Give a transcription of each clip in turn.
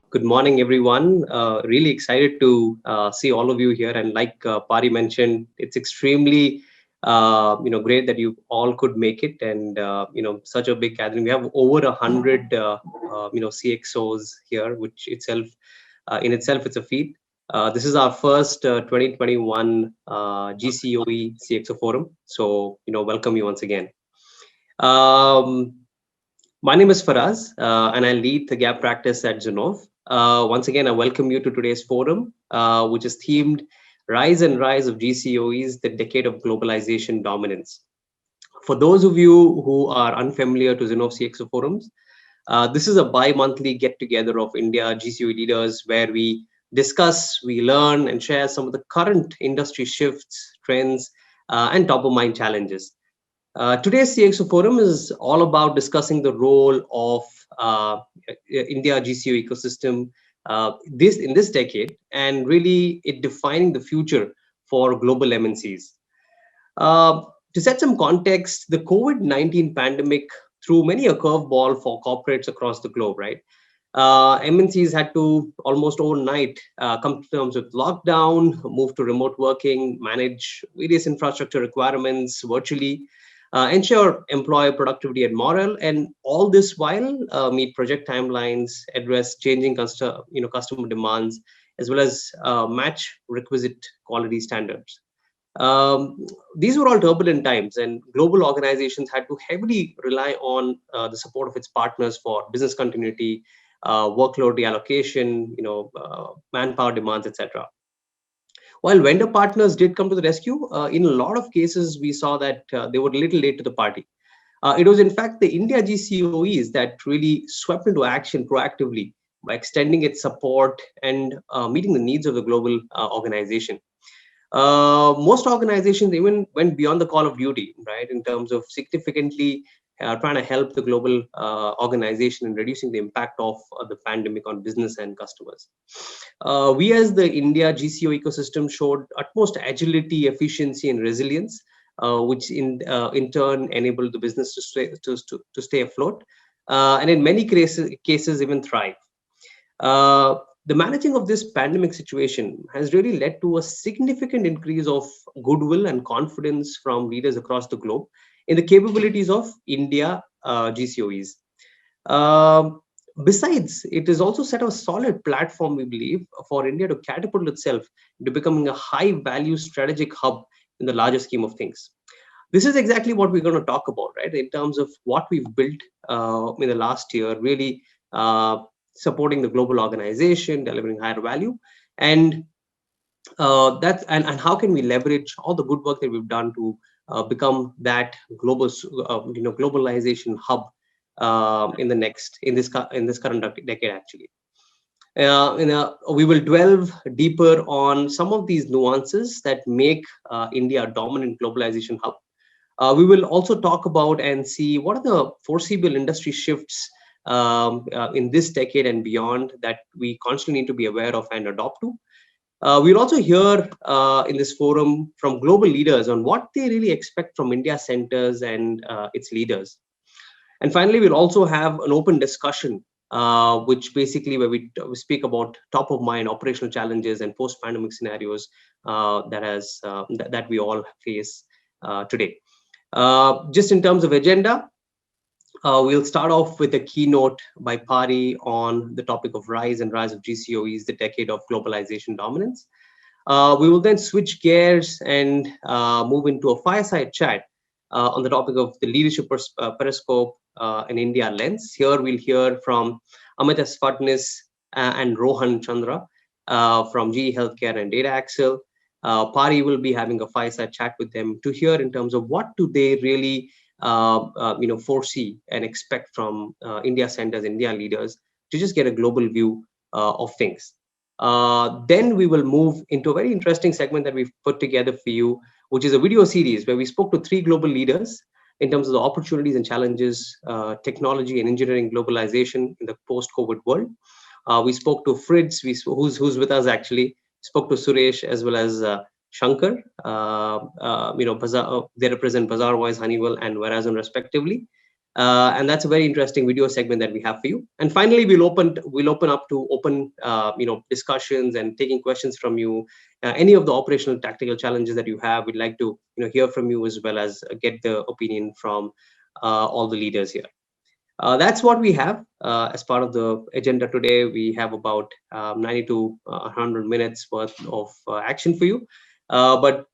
Good morning, everyone. Really excited to see all of you here. And like Pari mentioned, it's extremely great that you all could make it. And such a big gathering. We have over 100 CXOs here, which itself in itself it's a feat. This is our first 2021 GCoE CXO forum. So welcome you once again. Um, my name is Faraz, and I lead the G.A.P practice at Zinnov. Once again, I welcome you to today's forum, which is themed Rise and Rise of GCoEs, the Decade of Globalization Dominance. For those of you who are unfamiliar to Zinnov CXO forums, this is a bi-monthly get-together of India GCoE leaders where we discuss, we learn, and share some of the current industry shifts, trends, and top-of-mind challenges. Today's CXO forum is all about discussing the role of India GCO ecosystem in this decade, and really it defining the future for global MNCs. Uh, to set some context, the COVID-19 pandemic threw many a curveball for corporates across the globe, right? MNCs had to almost overnight come to terms with lockdown, move to remote working, manage various infrastructure requirements virtually, ensure employee productivity and morale, and all this while meet project timelines, address changing customer demands, as well as match requisite quality standards. These were all turbulent times, and global organizations had to heavily rely on the support of its partners for business continuity, workload reallocation, manpower demands, etc. While vendor partners did come to the rescue, in a lot of cases, we saw that they were a little late to the party. It was, in fact, the India GCoEs that really swept into action proactively by extending its support and meeting the needs of the global organization. Most organizations even went beyond the call of duty, right, in terms of significantly trying to help the global organization in reducing the impact of the pandemic on business and customers. We as the India GCO ecosystem showed utmost agility, efficiency, and resilience, which in turn enabled the business to stay afloat, and in many cases even thrive. The managing of this pandemic situation has really led to a significant increase of goodwill and confidence from leaders across the globe in the capabilities of India GCoEs. Um, Besides, it has also set a solid platform, we believe, for India to catapult itself into becoming a high value strategic hub in the larger scheme of things. This is exactly what we're going to talk about, right? In terms of what we've built in the last year, really supporting the global organization, delivering higher value, and and how can we leverage all the good work that we've done to become that globalization hub in this current decade actually. We will delve deeper on some of these nuances that make India a dominant globalization hub. We will also talk about and see what are the foreseeable industry shifts in this decade and beyond that we constantly need to be aware of and adopt to. We'll also hear in this forum from global leaders on what they really expect from India centers and its leaders. And finally, we'll also have an open discussion, which basically where we speak about top of mind operational challenges and post-pandemic scenarios that we all face today. Just in terms of agenda, we'll start off with a keynote by Pari on the topic of Rise and Rise of GCoEs, the decade of globalization dominance. We will then switch gears and move into a fireside chat on the topic of the leadership periscope in India lens. Here we'll hear from Amit Phadnis and Rohan Chandra from GE Healthcare and Data Axle. Pari will be having a fireside chat with them to hear in terms of what do they really foresee and expect from India centers, India leaders to just get a global view of things. Then we will move into a very interesting segment that we've put together for you, which is a video series where we spoke to 3 global leaders in terms of the opportunities and challenges, technology and engineering globalization in the post-COVID world. We spoke to Fritz, who's with us actually, spoke to Suresh as well as Shankar. They represent Bazaarvoice, Honeywell, and Verizon respectively. And that's a very interesting video segment that we have for you. And finally, we'll open up to open discussions and taking questions from you. Any of the operational tactical challenges that you have, we'd like to hear from you, as well as get the opinion from all the leaders here. That's what we have as part of the agenda today. We have about 90 to 100 minutes worth of action for you. But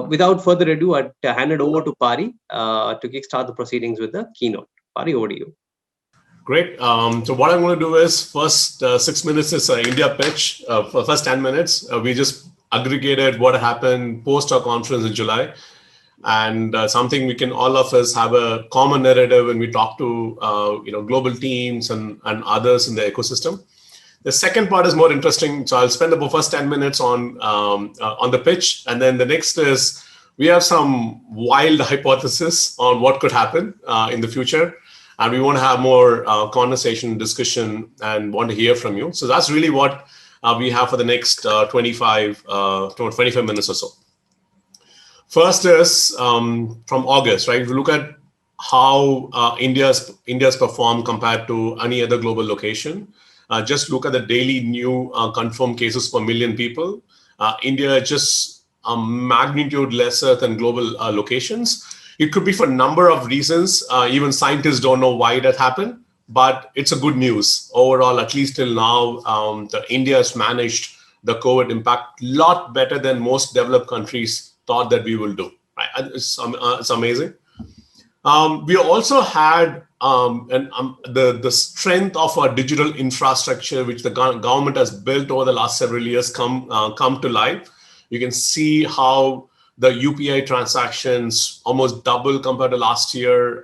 without further ado, I'd hand it over to Pari to kickstart the proceedings with the keynote. Pari, over to you. Great. So what I'm going to do is first 6 minutes is an India pitch. For first 10 minutes, we just aggregated what happened post our conference in July. And something we can all of us have a common narrative when we talk to global teams and others in the ecosystem. The second part is more interesting, so I'll spend the first 10 minutes on the pitch, and then the next is we have some wild hypothesis on what could happen in the future, and we want to have more conversation, discussion, and want to hear from you. So that's really what we have for the next 25 minutes or so. First is from August, right? If you look at how India's performed compared to any other global location, just look at the daily new confirmed cases per million people. India just a magnitude lesser than global locations. It could be for a number of reasons. Even scientists don't know why that happened, but it's a good news overall. At least till now, India has managed the COVID impact a lot better than most developed countries thought that we will do. Right? It's amazing. We also had the strength of our digital infrastructure, which the government has built over the last several years, come to life. You can see how the UPI transactions almost double compared to last year.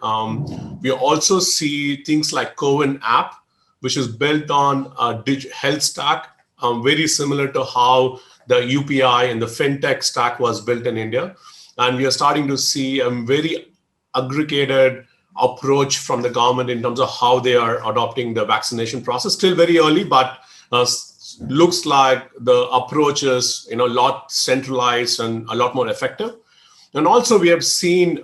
We also see things like CoWIN app, which is built on a health stack, very similar to how the UPI and the fintech stack was built in India. And we are starting to see a very aggregated approach from the government in terms of how they are adopting the vaccination process. Still very early, but looks like the approach is a lot centralized and a lot more effective. And also we have seen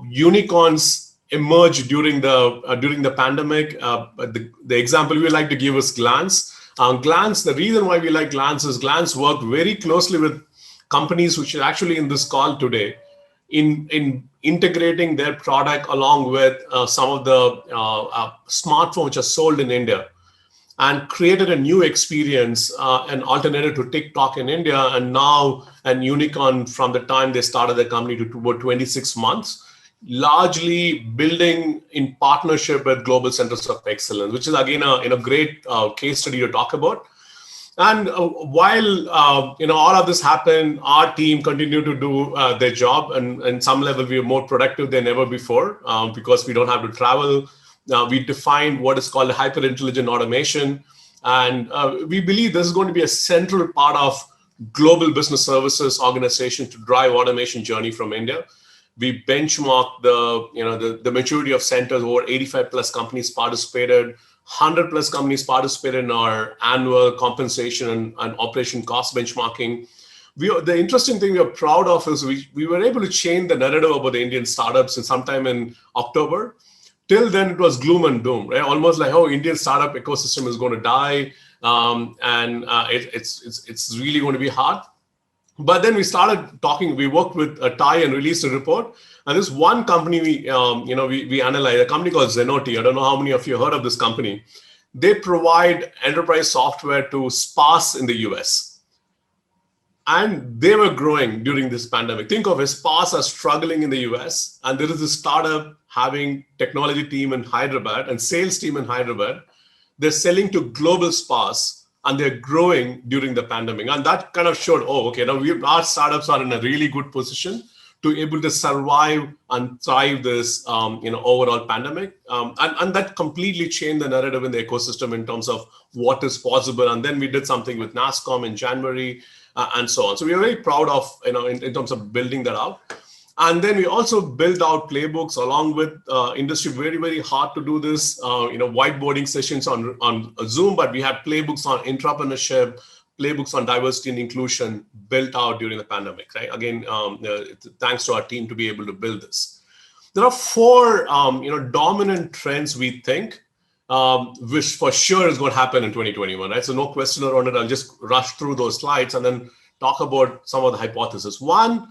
unicorns emerge during the pandemic. The example we like to give is Glance. Glance, the reason why we like Glance is Glance worked very closely with companies which are actually in this call today in integrating their product along with some of the smartphones which are sold in India, and created a new experience, an alternative to TikTok in India, and now an unicorn from the time they started the company to about 26 months, largely building in partnership with global centers of excellence, which is again a great case study to talk about. And while all of this happened, our team continued to do their job, and in some level we are more productive than ever before because we don't have to travel. We defined what is called hyper-intelligent automation, and we believe this is going to be a central part of global business services organizations to drive automation journey from India. We benchmarked the maturity of centers. Over 85 plus companies participated. 100 plus companies participated in our annual compensation and operation cost benchmarking. The interesting thing we are proud of is we were able to change the narrative about the Indian startups in sometime in October. Till then, it was gloom and doom, right? Almost like, oh, Indian startup ecosystem is going to die, and it's really going to be hard. But then we started talking. We worked with TAI and released a report. And this one company we analyzed, a company called Zinnov. I don't know how many of you heard of this company. They provide enterprise software to spas in the US. And they were growing during this pandemic. Think of it, spas are struggling in the US, and there is a startup having technology team in Hyderabad and sales team in Hyderabad. They're selling to global spas, and they're growing during the pandemic. And that kind of showed, now our startups are in a really good position to able to survive and thrive this overall pandemic. And that completely changed the narrative in the ecosystem in terms of what is possible. And then we did something with NASSCOM in January and so on. So we are very proud of, in terms of building that out. And then we also built out playbooks along with industry. Very, very hard to do this, whiteboarding sessions on Zoom, but we had playbooks on entrepreneurship, playbooks on diversity and inclusion built out during the pandemic, right? Again, thanks to our team to be able to build this. There are four dominant trends we think, which for sure is going to happen in 2021, right? So no question around it. I'll just rush through those slides and then talk about some of the hypotheses. One,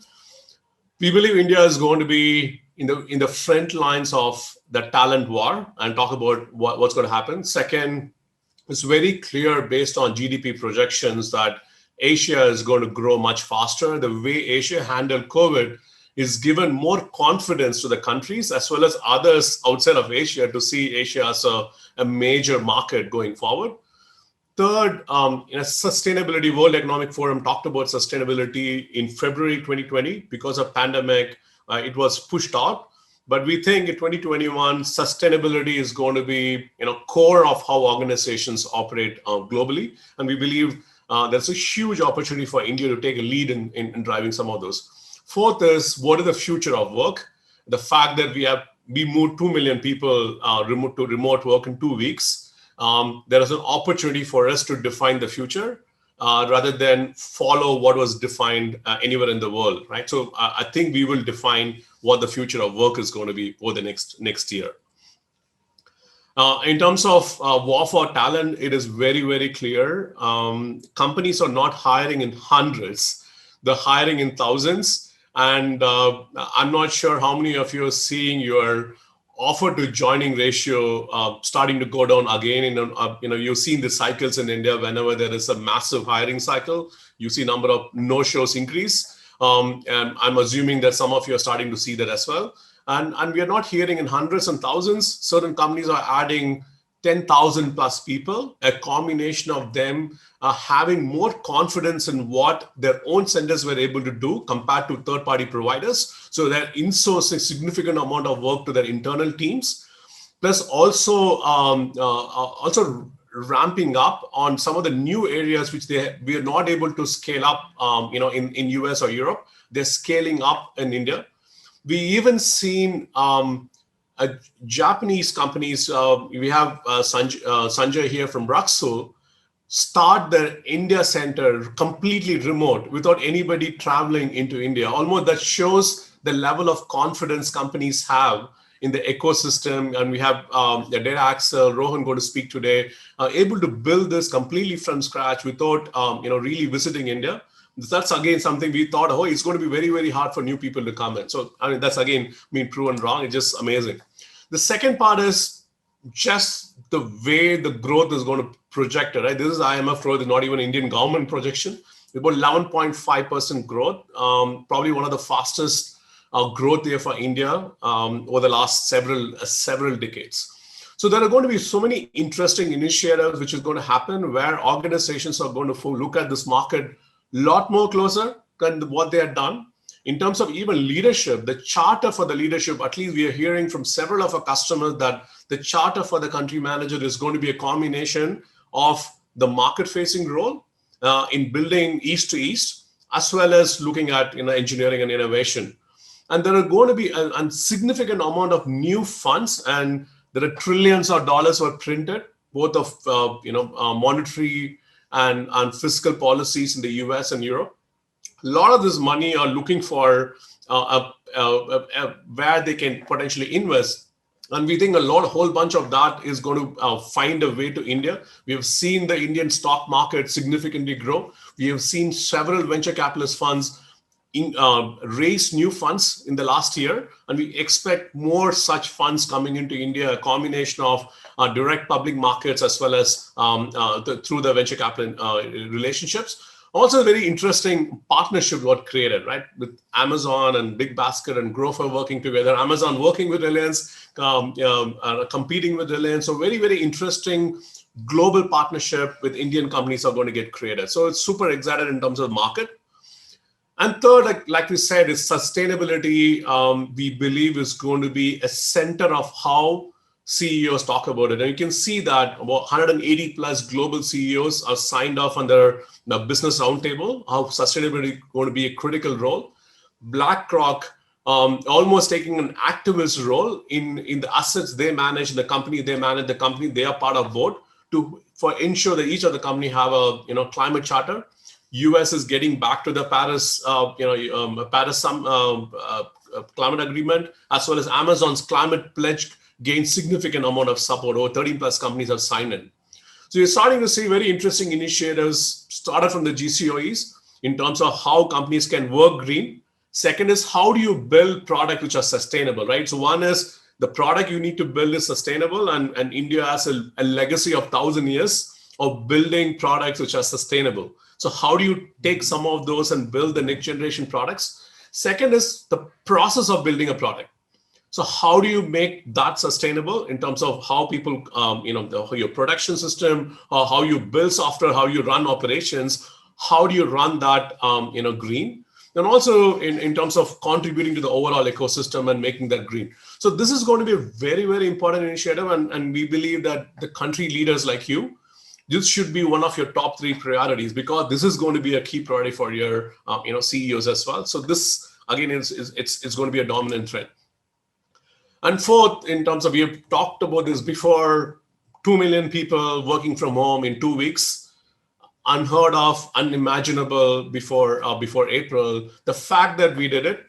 we believe India is going to be in the front lines of the talent war and talk about what's going to happen. Second, it's very clear based on GDP projections that Asia is going to grow much faster. The way Asia handled COVID is given more confidence to the countries as well as others outside of Asia to see Asia as a major market going forward. Third, in a sustainability, World Economic Forum talked about sustainability in February 2020. Because of pandemic, it was pushed out. But we think in 2021, sustainability is going to be core of how organizations operate globally. And we believe there's a huge opportunity for India to take a lead in driving some of those. Fourth is, what is the future of work? The fact that we moved 2 million people to remote work in 2 weeks. There is an opportunity for us to define the future rather than follow what was defined anywhere in the world, right? So I think we will define what the future of work is going to be over the next year. In terms of war for talent, it is very, very clear. Companies are not hiring in hundreds. They're hiring in thousands. And I'm not sure how many of you are seeing your offer to joining ratio starting to go down again. You've seen the cycles in India. Whenever there is a massive hiring cycle, you see number of no-shows increase. And I'm assuming that some of you are starting to see that as well. And we are not hearing in hundreds and thousands. Certain companies are adding 10,000 plus people, a combination of them having more confidence in what their own centers were able to do compared to third-party providers. So they're insourcing significant amount of work to their internal teams, plus also ramping up on some of the new areas which we are not able to scale up, in US or Europe. They're scaling up in India. We even seen Japanese companies, we have Sanjay here from Raksul, start their India center completely remote without anybody traveling into India. Almost that shows the level of confidence companies have in the ecosystem. And we have the data Axel, Rohan going to speak today, able to build this completely from scratch without really visiting India. That's again something we thought, it's going to be very, very hard for new people to come in. So that's again been proven wrong. It's just amazing. The second part is just the way the growth is going to project, right? This is IMF growth, not even Indian government projection. About 11.5% growth, probably one of the fastest growth there for India over the last several decades. So there are going to be so many interesting initiatives which is going to happen where organizations are going to look at this market a lot more closer than what they had done. In terms of even leadership, the charter for the leadership, at least we are hearing from several of our customers that the charter for the country manager is going to be a combination of the market-facing role in building east to east, as well as looking at engineering and innovation. And there are going to be a significant amount of new funds, and there are trillions of dollars were printed, both of monetary and fiscal policies in the US and Europe. A lot of this money are looking for where they can potentially invest. And we think a whole bunch of that is going to find a way to India. We have seen the Indian stock market significantly grow. We have seen several venture capitalist funds raise new funds in the last year. And we expect more such funds coming into India, a combination of direct public markets as well as through the venture capital relationships. Also, a very interesting partnership got created, right? With Amazon and Big Basket and Grover working together. Amazon working with Reliance, competing with Reliance. So very, very interesting global partnership with Indian companies are going to get created. So it's super excited in terms of the market. And third, like we said, is sustainability. We believe is going to be a center of how CEOs talk about it. And you can see that about 180 plus global CEOs are signed off on the business roundtable, how sustainability is going to be a critical role. BlackRock almost taking an activist role in the assets they manage, the company they manage, the company they are part of board for ensure that each of the company have a climate charter. US is getting back to the Paris climate agreement, as well as Amazon's climate pledge gained significant amount of support. Over 13 plus companies have signed in. So you're starting to see very interesting initiatives started from the GCoEs in terms of how companies can work green. Second is, how do you build products which are sustainable, right? So one is the product you need to build is sustainable, and India has a legacy of 1,000 years of building products which are sustainable. So how do you take some of those and build the next generation products? Second is the process of building a product. So how do you make that sustainable in terms of how people, your production system, or how you build software, how you run operations, how do you run that, green? And also in terms of contributing to the overall ecosystem and making that green. So this is going to be a very, very important initiative. And we believe that the country leaders like you, this should be one of your top 3 priorities, because this is going to be a key priority for your, CEOs as well. So this, again, it's going to be a dominant trend. And fourth, in terms of, we've talked about this before, 2 million people working from home in 2 weeks, unheard of, unimaginable before April. The fact that we did it,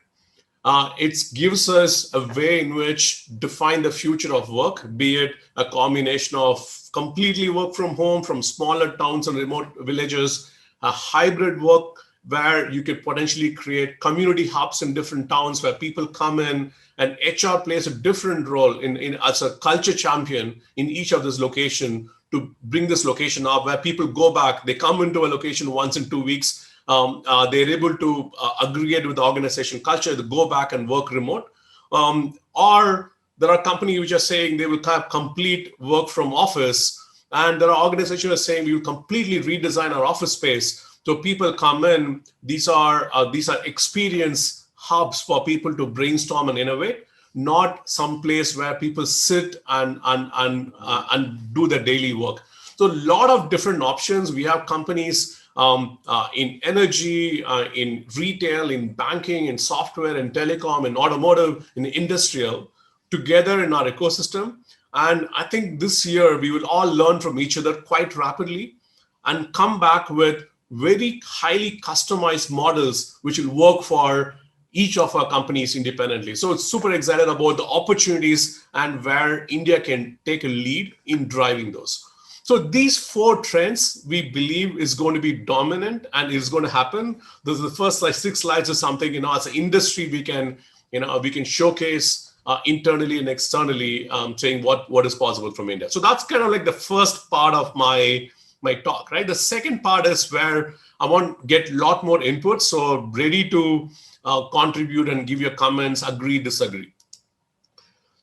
it gives us a way in which define the future of work, be it a combination of completely work from home from smaller towns and remote villages, a hybrid work where you could potentially create community hubs in different towns where people come in, and HR plays a different role in as a culture champion in each of this location to bring this location up, where people go back, they come into a location once in 2 weeks, they're able to aggregate with the organization culture, they go back and work remote. Or there are companies which are saying they will have complete work from office, and there are organizations who are saying we will completely redesign our office space. So people come in, these are experience hubs for people to brainstorm and innovate, not some place where people sit and do their daily work. So a lot of different options. We have companies in energy, in retail, in banking, in software, in telecom, in automotive, in industrial, together in our ecosystem. And I think this year we will all learn from each other quite rapidly and come back with very highly customized models which will work for each of our companies independently. So it's super excited about the opportunities and where India can take a lead in driving those. So these 4 trends we believe is going to be dominant and is going to happen. This is the first 6 slides or something, as an industry we can showcase internally and externally, saying what is possible from India. So that's kind of like the first part of my talk, right? The second part is where I want to get a lot more input. So ready to contribute and give your comments, agree, disagree.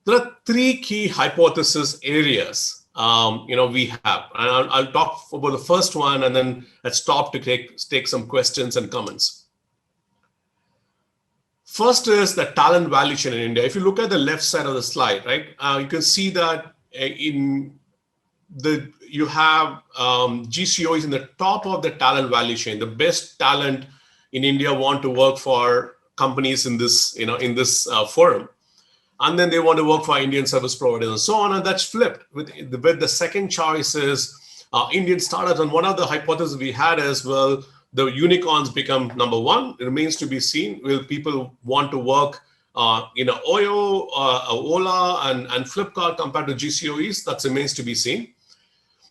There are 3 key hypothesis areas we have, and I'll talk about the first one, and then let's stop to take some questions and comments. First is the talent value chain in India. If you look at the left side of the slide, right, you can see that you have GCoEs in the top of the talent value chain. The best talent in India want to work for companies in this forum, and then they want to work for Indian service providers and so on. And that's flipped with the second choice is Indian startups. And one of the hypotheses we had is, well, the unicorns become number 1. It remains to be seen. Will people want to work Oyo, Ola, and Flipkart compared to GCoEs? That remains to be seen.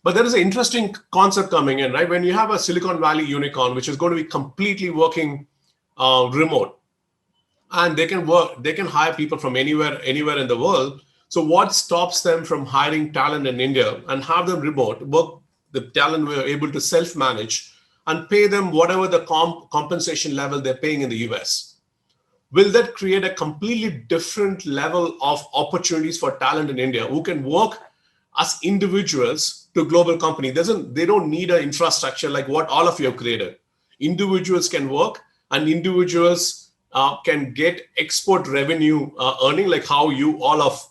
But there is an interesting concept coming in, right? When you have a Silicon Valley unicorn, which is going to be completely working remote, and they can hire people from anywhere in the world. So what stops them from hiring talent in India and have them remote work? The talent we're able to self-manage and pay them whatever the compensation level they're paying in the US. Will that create a completely different level of opportunities for talent in India who can work as individuals to global company? They don't need an infrastructure like what all of you have created. Individuals can work, and individuals can get export revenue earning, like how you all of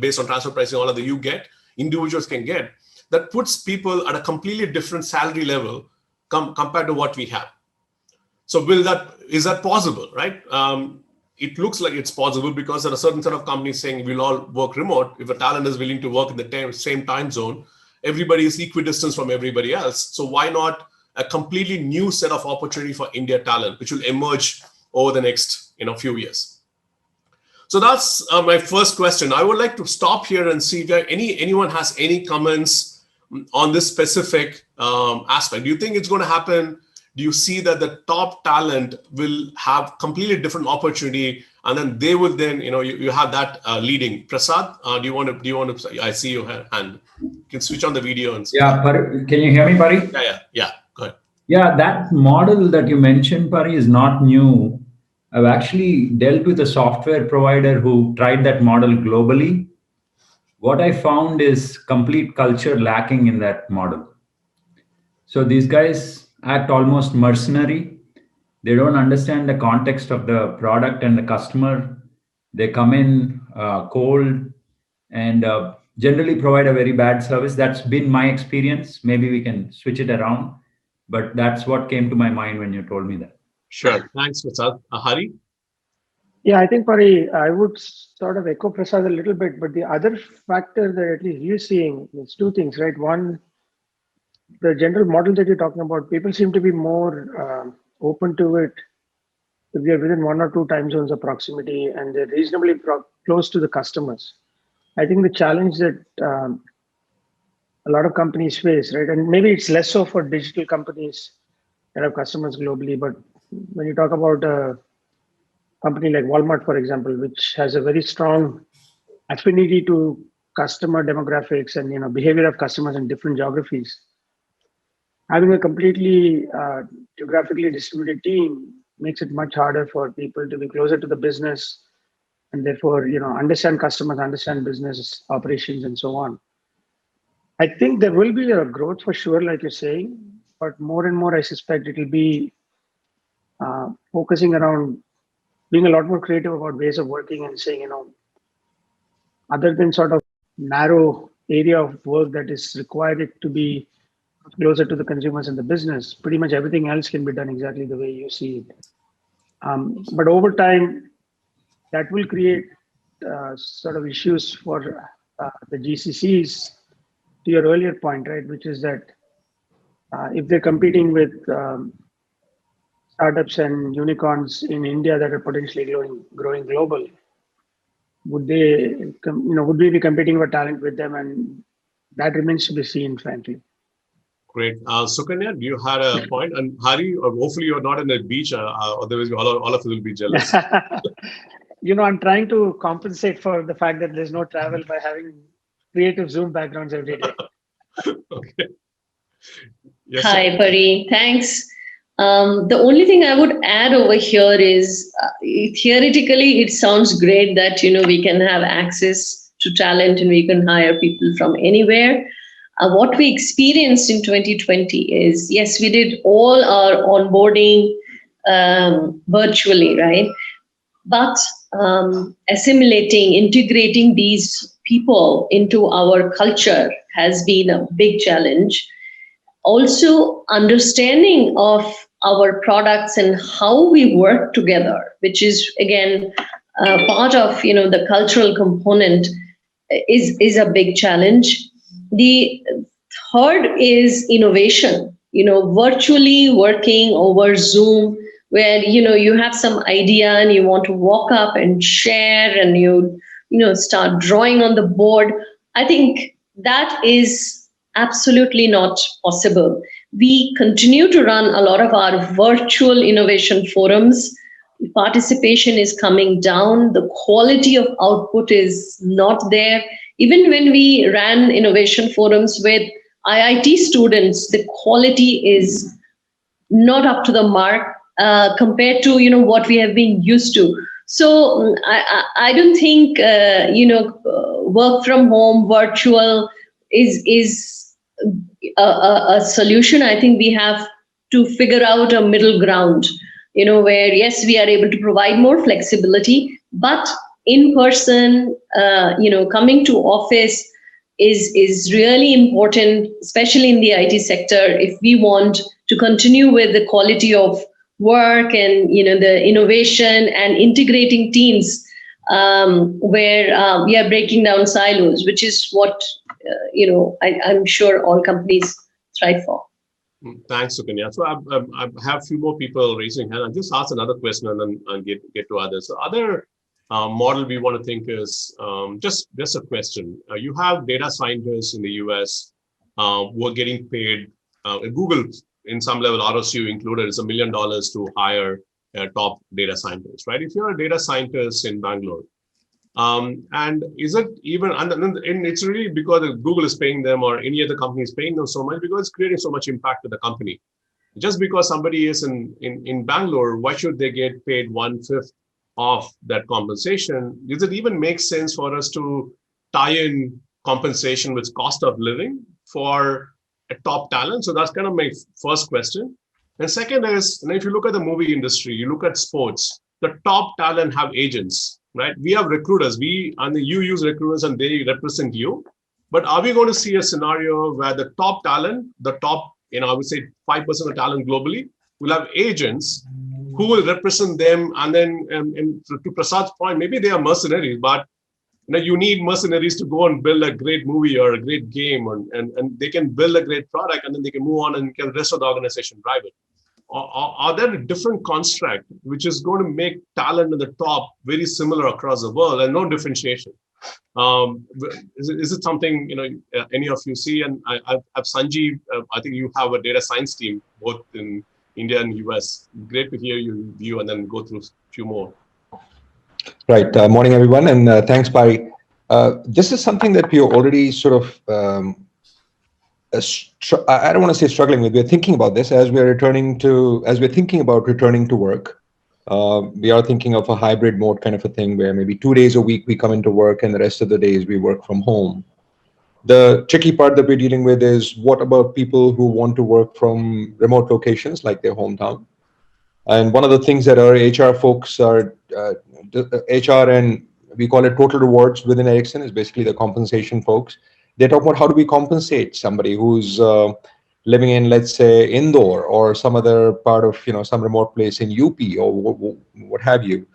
based on transfer pricing, all of the you get, individuals can get. That puts people at a completely different salary level compared to what we have. So is that possible, right? It looks like it's possible because there are a certain set of companies saying we'll all work remote. If a talent is willing to work in the same time zone, everybody is equidistant from everybody else. So why not a completely new set of opportunity for India talent, which will emerge over the next few years? So that's my first question. I would like to stop here and see if anyone has any comments on this specific aspect. Do you think it's going to happen? Do you see that the top talent will have completely different opportunity, and then they will then, you have that leading? Prasad, do you want to? I see your hand. You can switch on the video and see. Yeah, can you hear me, Pari? Yeah. Go ahead. Yeah, that model that you mentioned, Pari, is not new. I've actually dealt with a software provider who tried that model globally. What I found is complete culture lacking in that model. So these guys act almost mercenary. They don't understand the context of the product and the customer. They come in cold and generally provide a very bad service. That's been my experience. Maybe we can switch it around, but that's what came to my mind when you told me that. Sure. Thanks, Prasad. Hari? Yeah, I think, Pari, I would sort of echo Prasad a little bit, but the other factor that at least you're seeing is two things, right? One, the general model that you're talking about, people seem to be more open to it if they're within 1 or 2 time zones of proximity and they're reasonably close to the customers. I think the challenge that a lot of companies face, right? And maybe it's less so for digital companies that have customers globally, but when you talk about a company like Walmart, for example, which has a very strong affinity to customer demographics and behavior of customers in different geographies, having a completely geographically distributed team makes it much harder for people to be closer to the business and therefore understand customers, understand business operations, and so on. I think there will be a growth for sure, like you're saying, but more and more I suspect it will be focusing around being a lot more creative about ways of working and saying, other than sort of narrow area of work that is required to be closer to the consumers and the business, pretty much everything else can be done exactly the way you see it. But over time, that will create sort of issues for the GCCs, to your earlier point, right? Which is that if they're competing with startups and unicorns in India that are potentially growing global, would we be competing for talent with them? And that remains to be seen, frankly. Great. Sukanya, you had a point. And Hari, hopefully you're not in the beach, otherwise all of us will be jealous. I'm trying to compensate for the fact that there's no travel by having creative Zoom backgrounds every day. Okay. Yes, Hi, Pari. Thanks. The only thing I would add over here is theoretically, it sounds great that, we can have access to talent and we can hire people from anywhere. What we experienced in 2020 is, yes, we did all our onboarding virtually, right? But assimilating, integrating these people into our culture has been a big challenge. Also, understanding of our products and how we work together, which is again part of the cultural component, is a big challenge. The third is innovation. Virtually working over Zoom, where you have some idea and you want to walk up and share and you start drawing on the board. I think that is absolutely not possible. We continue to run a lot of our virtual innovation forums. Participation is coming down. The quality of output is not there. Even when we ran innovation forums with IIT students, the quality is not up to the mark compared to what we have been used to. So I don't think work from home, virtual is a solution. I think we have to figure out a middle ground, where yes, we are able to provide more flexibility, but in person, coming to office is really important, especially in the IT sector, if we want to continue with the quality of work and the innovation and integrating teams, where we are breaking down silos, which is what I'm sure all companies strive for. Thanks, Sukanya. So I have a few more people raising hands. I'll just ask another question and then I'll get to others. So model we want to think is just a question. You have data scientists in the US who are getting paid. Google, in some level, RSU included, is $1 million to hire a top data scientist, right? If you're a data scientist in Bangalore, and is it even, and it's really because Google is paying them or any other company is paying them so much because it's creating so much impact to the company. Just because somebody is in Bangalore, why should they get paid 1/5 of that compensation? Does it even make sense for us to tie in compensation with cost of living for a top talent? So that's kind of my first question. And second is, if you look at the movie industry, you look at sports, the top talent have agents, right? We have recruiters, you use recruiters and they represent you. But are we going to see a scenario where the top talent, the top, I would say 5% of talent globally will have agents who will represent them? And then, and to Prasad's point, maybe they are mercenaries, but you need mercenaries to go and build a great movie or a great game, and they can build a great product, and then they can move on and the rest of the organization drive it. Are there a different construct which is going to make talent at the top very similar across the world and no differentiation? Is it something any of you see? And I have Sanjeev. I think you have a data science team both in India and US. Great to hear your view, and then go through a few more. Right. Morning, everyone, and thanks, Pari. This is something that we are already sort of. I don't want to say struggling with. We're thinking about this as we're thinking about returning to work. We are thinking of a hybrid mode kind of a thing where maybe 2 days a week we come into work and the rest of the days we work from home. The tricky part that we're dealing with is what about people who want to work from remote locations like their hometown? And one of the things that our HR folks are, HR and we call it total rewards within Ericsson is basically the compensation folks. They talk about how do we compensate somebody who's living in, let's say, Indore or some other part of, some remote place in UP or what have you.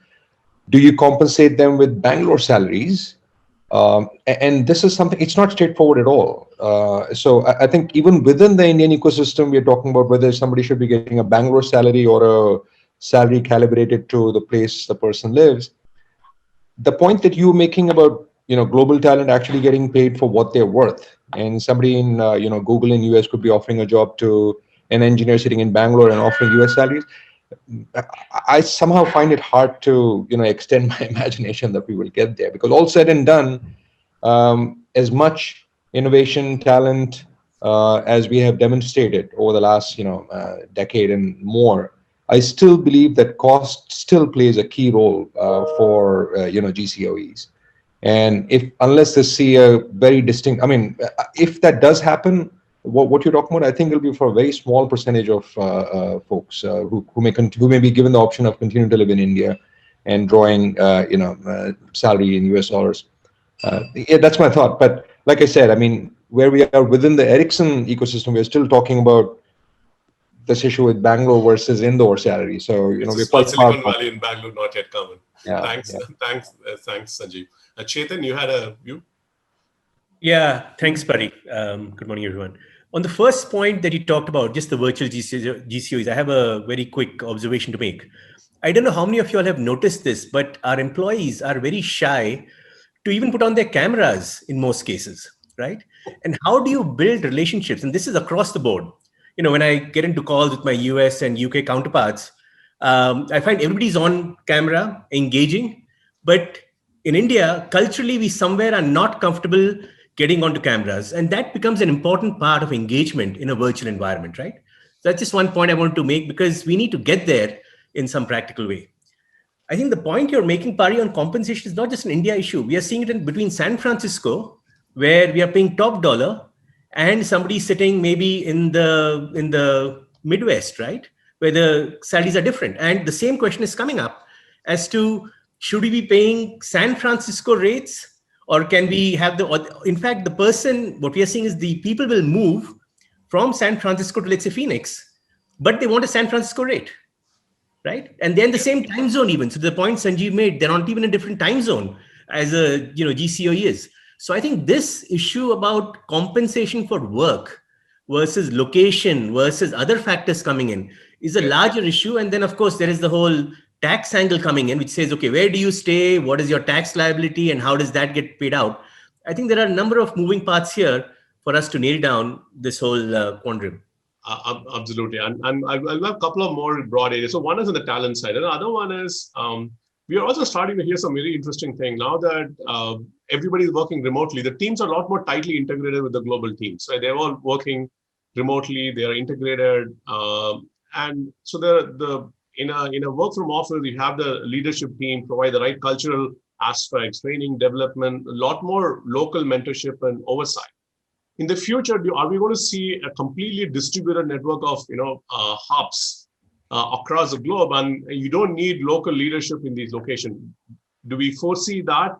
Do you compensate them with Bangalore salaries? And this is something, it's not straightforward at all. So I think even within the Indian ecosystem, we're talking about whether somebody should be getting a Bangalore salary or a salary calibrated to the place the person lives. The point that you're making about global talent actually getting paid for what they're worth, and somebody in Google in US could be offering a job to an engineer sitting in Bangalore and offering US salaries. I somehow find it hard to extend my imagination that we will get there, because all said and done, as much innovation talent as we have demonstrated over the last decade and more, I still believe that cost still plays a key role for GCoEs. And unless they see a very distinct, if that does happen, what you're talking about, I think it'll be for a very small percentage of folks who may be given the option of continuing to live in India and drawing salary in US dollars. Yeah, that's my thought. But like I said, where we are within the Ericsson ecosystem, we're still talking about this issue with Bangalore versus Indore salary. So we're quite Silicon Valley in Bangalore not yet common. Yeah, thanks, Sanjeev. Chetan, you had a view? Yeah, thanks, Pari. Good morning, everyone. On the first point that you talked about, just the virtual GCoEs, I have a very quick observation to make. I don't know how many of you all have noticed this, but our employees are very shy to even put on their cameras in most cases, right? And how do you build relationships? And this is across the board. When I get into calls with my US and UK counterparts, I find everybody's on camera, engaging, but in India, culturally, we somewhere are not comfortable getting onto cameras. And that becomes an important part of engagement in a virtual environment, right? So that's just one point I wanted to make, because we need to get there in some practical way. I think the point you're making, Pari, on compensation is not just an India issue. We are seeing it between San Francisco, where we are paying top dollar, and somebody sitting maybe in the Midwest, right? Where the salaries are different. And the same question is coming up as to, should we be paying San Francisco rates, or can we have in fact, what we are seeing is the people will move from San Francisco to, let's say, Phoenix, but they want a San Francisco rate, right? And they're in the same time zone even. So the point Sanjeev made, they're not even in a different time zone as a GCoE is. So I think this issue about compensation for work versus location versus other factors coming in is a larger issue. And then, of course, there is the whole tax angle coming in, which says, okay, where do you stay? What is your tax liability and how does that get paid out? I think there are a number of moving parts here for us to nail down this whole quandary. Absolutely. And I'll have a couple of more broad areas. So one is on the talent side. And the other one is we are also starting to hear some very interesting thing. Now that everybody is working remotely, the teams are a lot more tightly integrated with the global teams. So they're all working remotely. They are integrated. And so in a work from office, you have the leadership team provide the right cultural aspects, training, development, a lot more local mentorship and oversight. In the future, are we going to see a completely distributed network of hubs across the globe, and you don't need local leadership in these locations? Do we foresee that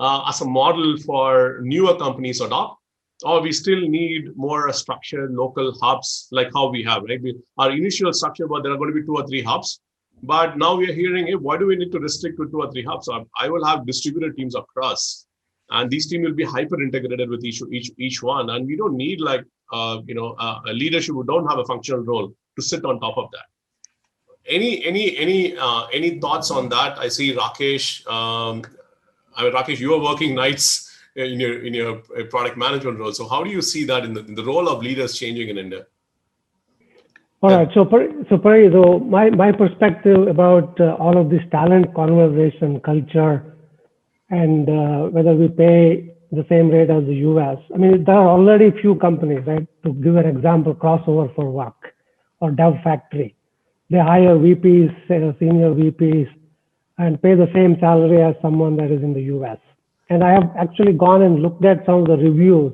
as a model for newer companies to adopt, or we still need more structured local hubs like how we have? Right, our initial structure was there are going to be 2 or 3 hubs, but now we are hearing, hey, why do we need to restrict to 2 or 3 hubs? So I will have distributed teams across. And these teams will be hyper integrated with each one, and we don't need like a leadership who don't have a functional role to sit on top of that. Any thoughts on that? I see Rakesh. Rakesh, you are working nights in your product management role. So how do you see that in the role of leaders changing in India? All right. So Pari, my perspective about all of this talent conversation culture, and whether we pay the same rate as the US. I mean, there are already few companies, right? To give an example, Crossover for Work or Dev Factory. They hire VPs, senior VPs, and pay the same salary as someone that is in the US. And I have actually gone and looked at some of the reviews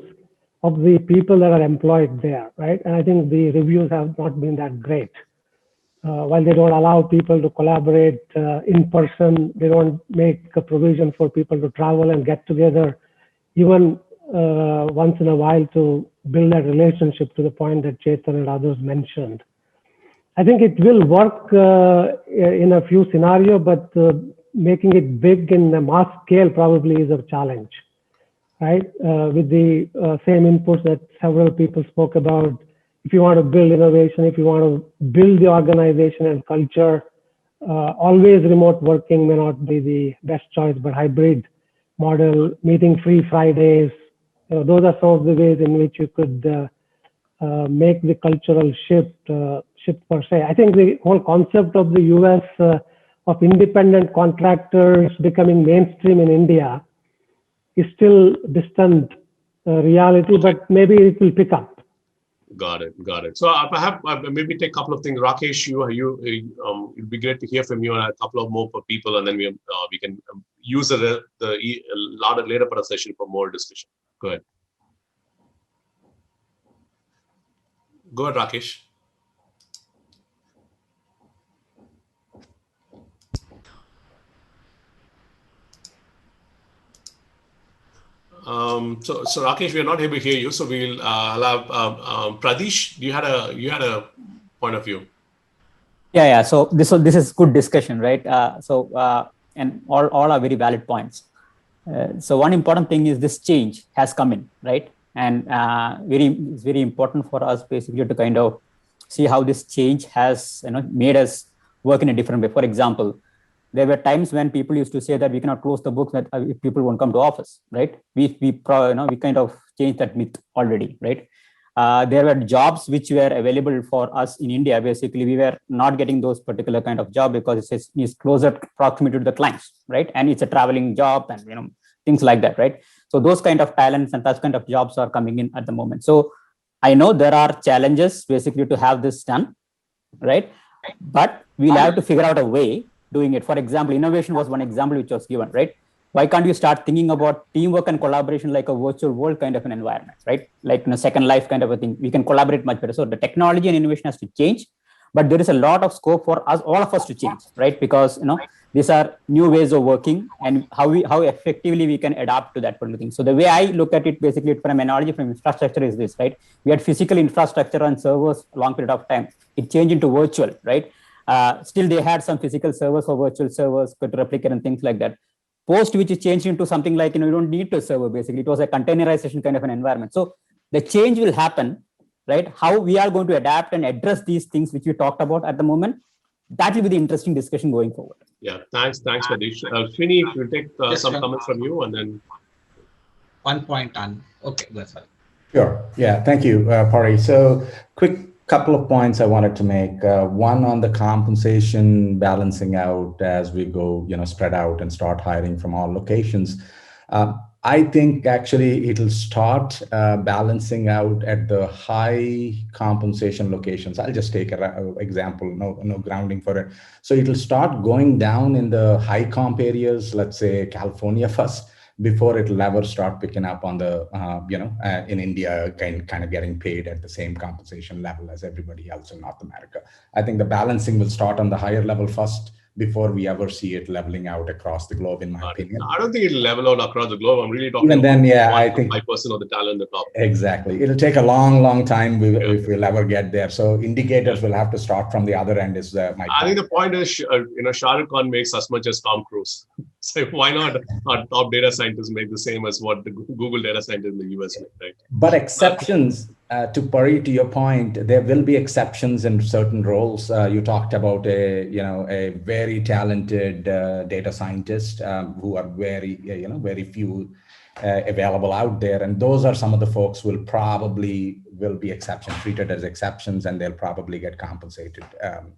of the people that are employed there, right? And I think the reviews have not been that great. While they don't allow people to collaborate in person, they don't make a provision for people to travel and get together, even once in a while, to build that relationship to the point that Chetan and others mentioned. I think it will work in a few scenarios, but making it big in a mass scale probably is a challenge, right? With the same inputs that several people spoke about. If you want to build innovation, if you want to build the organization and culture, always remote working may not be the best choice, but hybrid model, meeting free Fridays, those are some of the ways in which you could make the cultural shift per se. I think the whole concept of the US of independent contractors becoming mainstream in India is still distant reality, but maybe it will pick up. Got it. So perhaps maybe take a couple of things. Rakesh, it'd be great to hear from you and a couple of more people, and then we can use the later part of the session for more discussion. Go ahead, Rakesh. So Rakesh, we are not able to hear you, so we'll have Pradesh. You had a point of view. Yeah. So this is good discussion, right? And all are very valid points. So one important thing is this change has come in, right? And it's very important for us basically to kind of see how this change has made us work in a different way. For example, there were times when people used to say that we cannot close the books that if people won't come to office, right? We kind of changed that myth already, right? There were jobs which were available for us in India. Basically, we were not getting those particular kind of job because it's closer proximity to the clients, right? And it's a traveling job and things like that, right? So those kind of talents and such kind of jobs are coming in at the moment. So I know there are challenges basically to have this done, right? But we'll have to figure out a way doing it. For example, innovation was one example which was given, right? Why can't you start thinking about teamwork and collaboration like a virtual world kind of an environment, right? Like in a second life kind of a thing. We can collaborate much better. So the technology and innovation has to change, but there is a lot of scope for us, all of us, to change, right? Because these are new ways of working and how effectively we can adapt to that particular thing. So the way I look at it, basically from analogy from infrastructure is this, right? We had physical infrastructure and servers a long period of time. It changed into virtual, right? Still they had some physical servers or virtual servers could replicate and things like that. Post which is changed into something like, you don't need to server, basically. It was a containerization kind of an environment. So the change will happen, right? How we are going to adapt and address these things which we talked about at the moment, that will be the interesting discussion going forward. Yeah, thanks, Fadnis. Srini, if you take some comments from you, and then one point on. Okay, that's fine. Sure. Yeah. Thank you, Pari. So, quick couple of points I wanted to make. One on the compensation balancing out as we go, spread out and start hiring from all locations. I think actually it'll start balancing out at the high compensation locations. I'll just take an example, no grounding for it. So it'll start going down in the high comp areas, let's say California first, before it'll ever start picking up on the, in India, kind of getting paid at the same compensation level as everybody else in North America. I think the balancing will start on the higher level first before we ever see it leveling out across the globe, in my opinion. I don't think it'll level out across the globe. I'm really talking even then, yeah, I think 5% of the talent at the top. Exactly. It'll take a long time if we'll ever get there. So indicators will have to start from the other end. Is my point. I think the point is, Shah Rukh Khan makes as much as Tom Cruise. So why not our top data scientists make the same as what the Google data scientists in the US make, right? But exceptions, to Pari, to your point, there will be exceptions in certain roles. You talked about a very talented data scientist who are very few available out there, and those are some of the folks will be treated as exceptions, and they'll probably get compensated,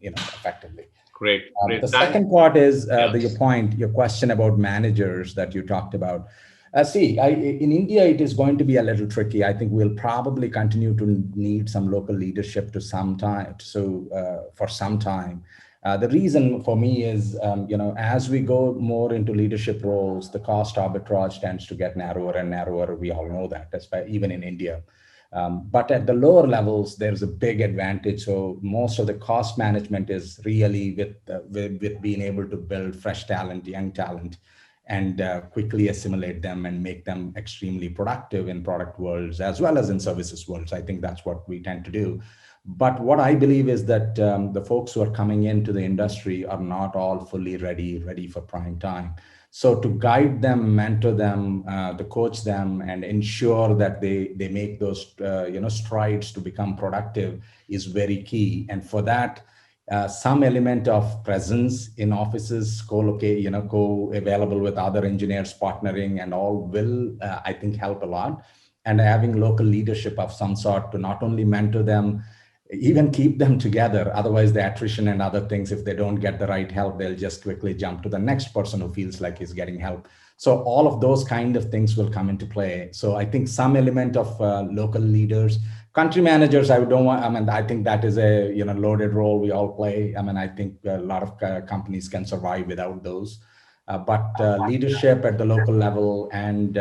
effectively. Great. The second part is your question about managers that you talked about. In India, it is going to be a little tricky. I think we'll probably continue to need some local leadership for some time. The reason for me is, as we go more into leadership roles, the cost arbitrage tends to get narrower and narrower. We all know that, even in India. But at the lower levels, there's a big advantage. So most of the cost management is really with being able to build fresh talent, young talent, and quickly assimilate them and make them extremely productive in product worlds as well as in services worlds. I think that's what we tend to do. But what I believe is that the folks who are coming into the industry are not all fully ready for prime time. So to guide them, mentor them, to coach them, and ensure that they make those strides to become productive is very key. And for that, some element of presence in offices, co-available with other engineers, partnering and all will, I think, help a lot. And having local leadership of some sort to not only mentor them, even keep them together. Otherwise, the attrition and other things, if they don't get the right help, they'll just quickly jump to the next person who feels like he's getting help. So all of those kind of things will come into play. So I think some element of local leaders, country managers, I think that is a loaded role we all play. I think a lot of companies can survive without those. But leadership at the local level and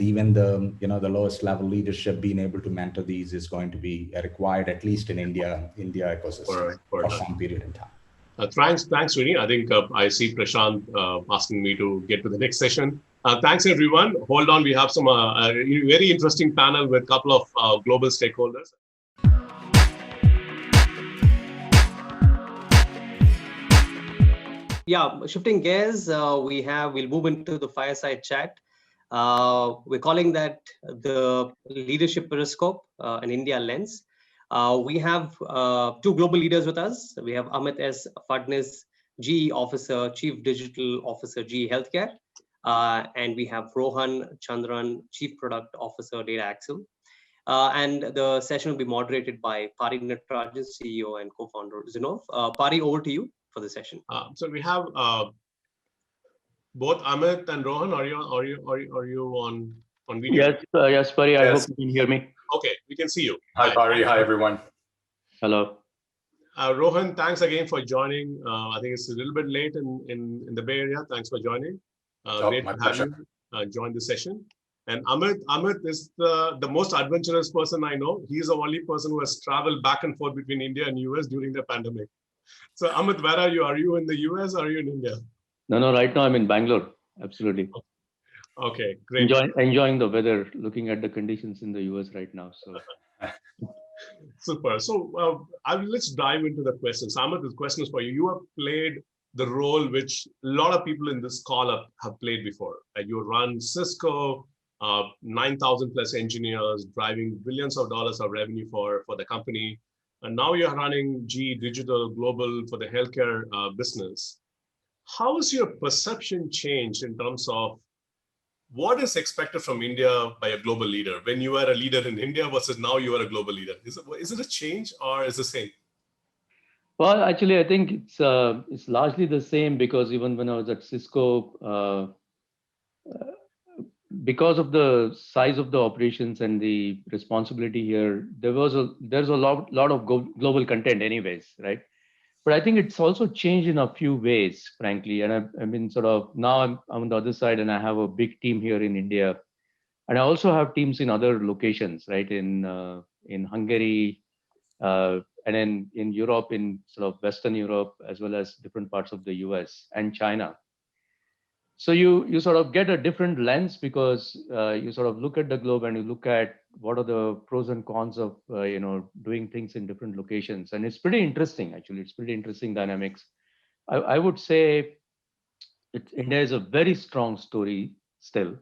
even the lowest level leadership, being able to mentor these is going to be required, at least in India ecosystem for some period in time. Thanks, Srini. I think I see Prashant asking me to get to the next session. Thanks, everyone. Hold on, we have some very interesting panel with a couple of global stakeholders. Yeah, shifting gears, we'll move into the fireside chat. We're calling that the leadership periscope, an India lens. We have two global leaders with us. We have Amit S. Phadnis, GE Officer, Chief Digital Officer, GE Healthcare. And we have Rohan, Chandran, Chief Product Officer, Data Axle. And the session will be moderated by Pari, Natarajan, CEO and co-founder Zinnov. Pari, over to you for the session. So we have both Amit and Rohan. Are you on video? Yes, Pari. I hope you can hear me. Okay, we can see you. Hi, Pari. Hi, everyone. Hello. Rohan, thanks again for joining. I think it's a little bit late in the Bay Area. Thanks for joining. Great to have you join the session. And Amit is the most adventurous person I know. He's the only person who has traveled back and forth between India and US during the pandemic. So Amit, where are you? Are you in the US or are you in India? No, right now I'm in Bangalore. Absolutely. Okay, great. Enjoying the weather, looking at the conditions in the US right now. So super. So let's dive into the questions. Amit, this question is for you. You have played the role which a lot of people in this call have played before. You run Cisco, 9,000 plus engineers driving billions of dollars of revenue for the company. and now you're running G Digital Global for the healthcare business. How has your perception changed in terms of what is expected from India by a global leader when you are a leader in India versus now you are a global leader? Is it a change or is it the same? Well, actually, I think it's largely the same, because even when I was at Cisco, because of the size of the operations and the responsibility here, there's a lot of global content anyways, right? But I think it's also changed in a few ways, frankly. And I've been sort of, now I'm on the other side and I have a big team here in India. And I also have teams in other locations, right? In Hungary, and in Europe, in sort of Western Europe, as well as different parts of the US and China. So you sort of get a different lens, because you sort of look at the globe and you look at what are the pros and cons of doing things in different locations, and it's pretty interesting. Actually, it's pretty interesting dynamics. I would say India is a very strong story still.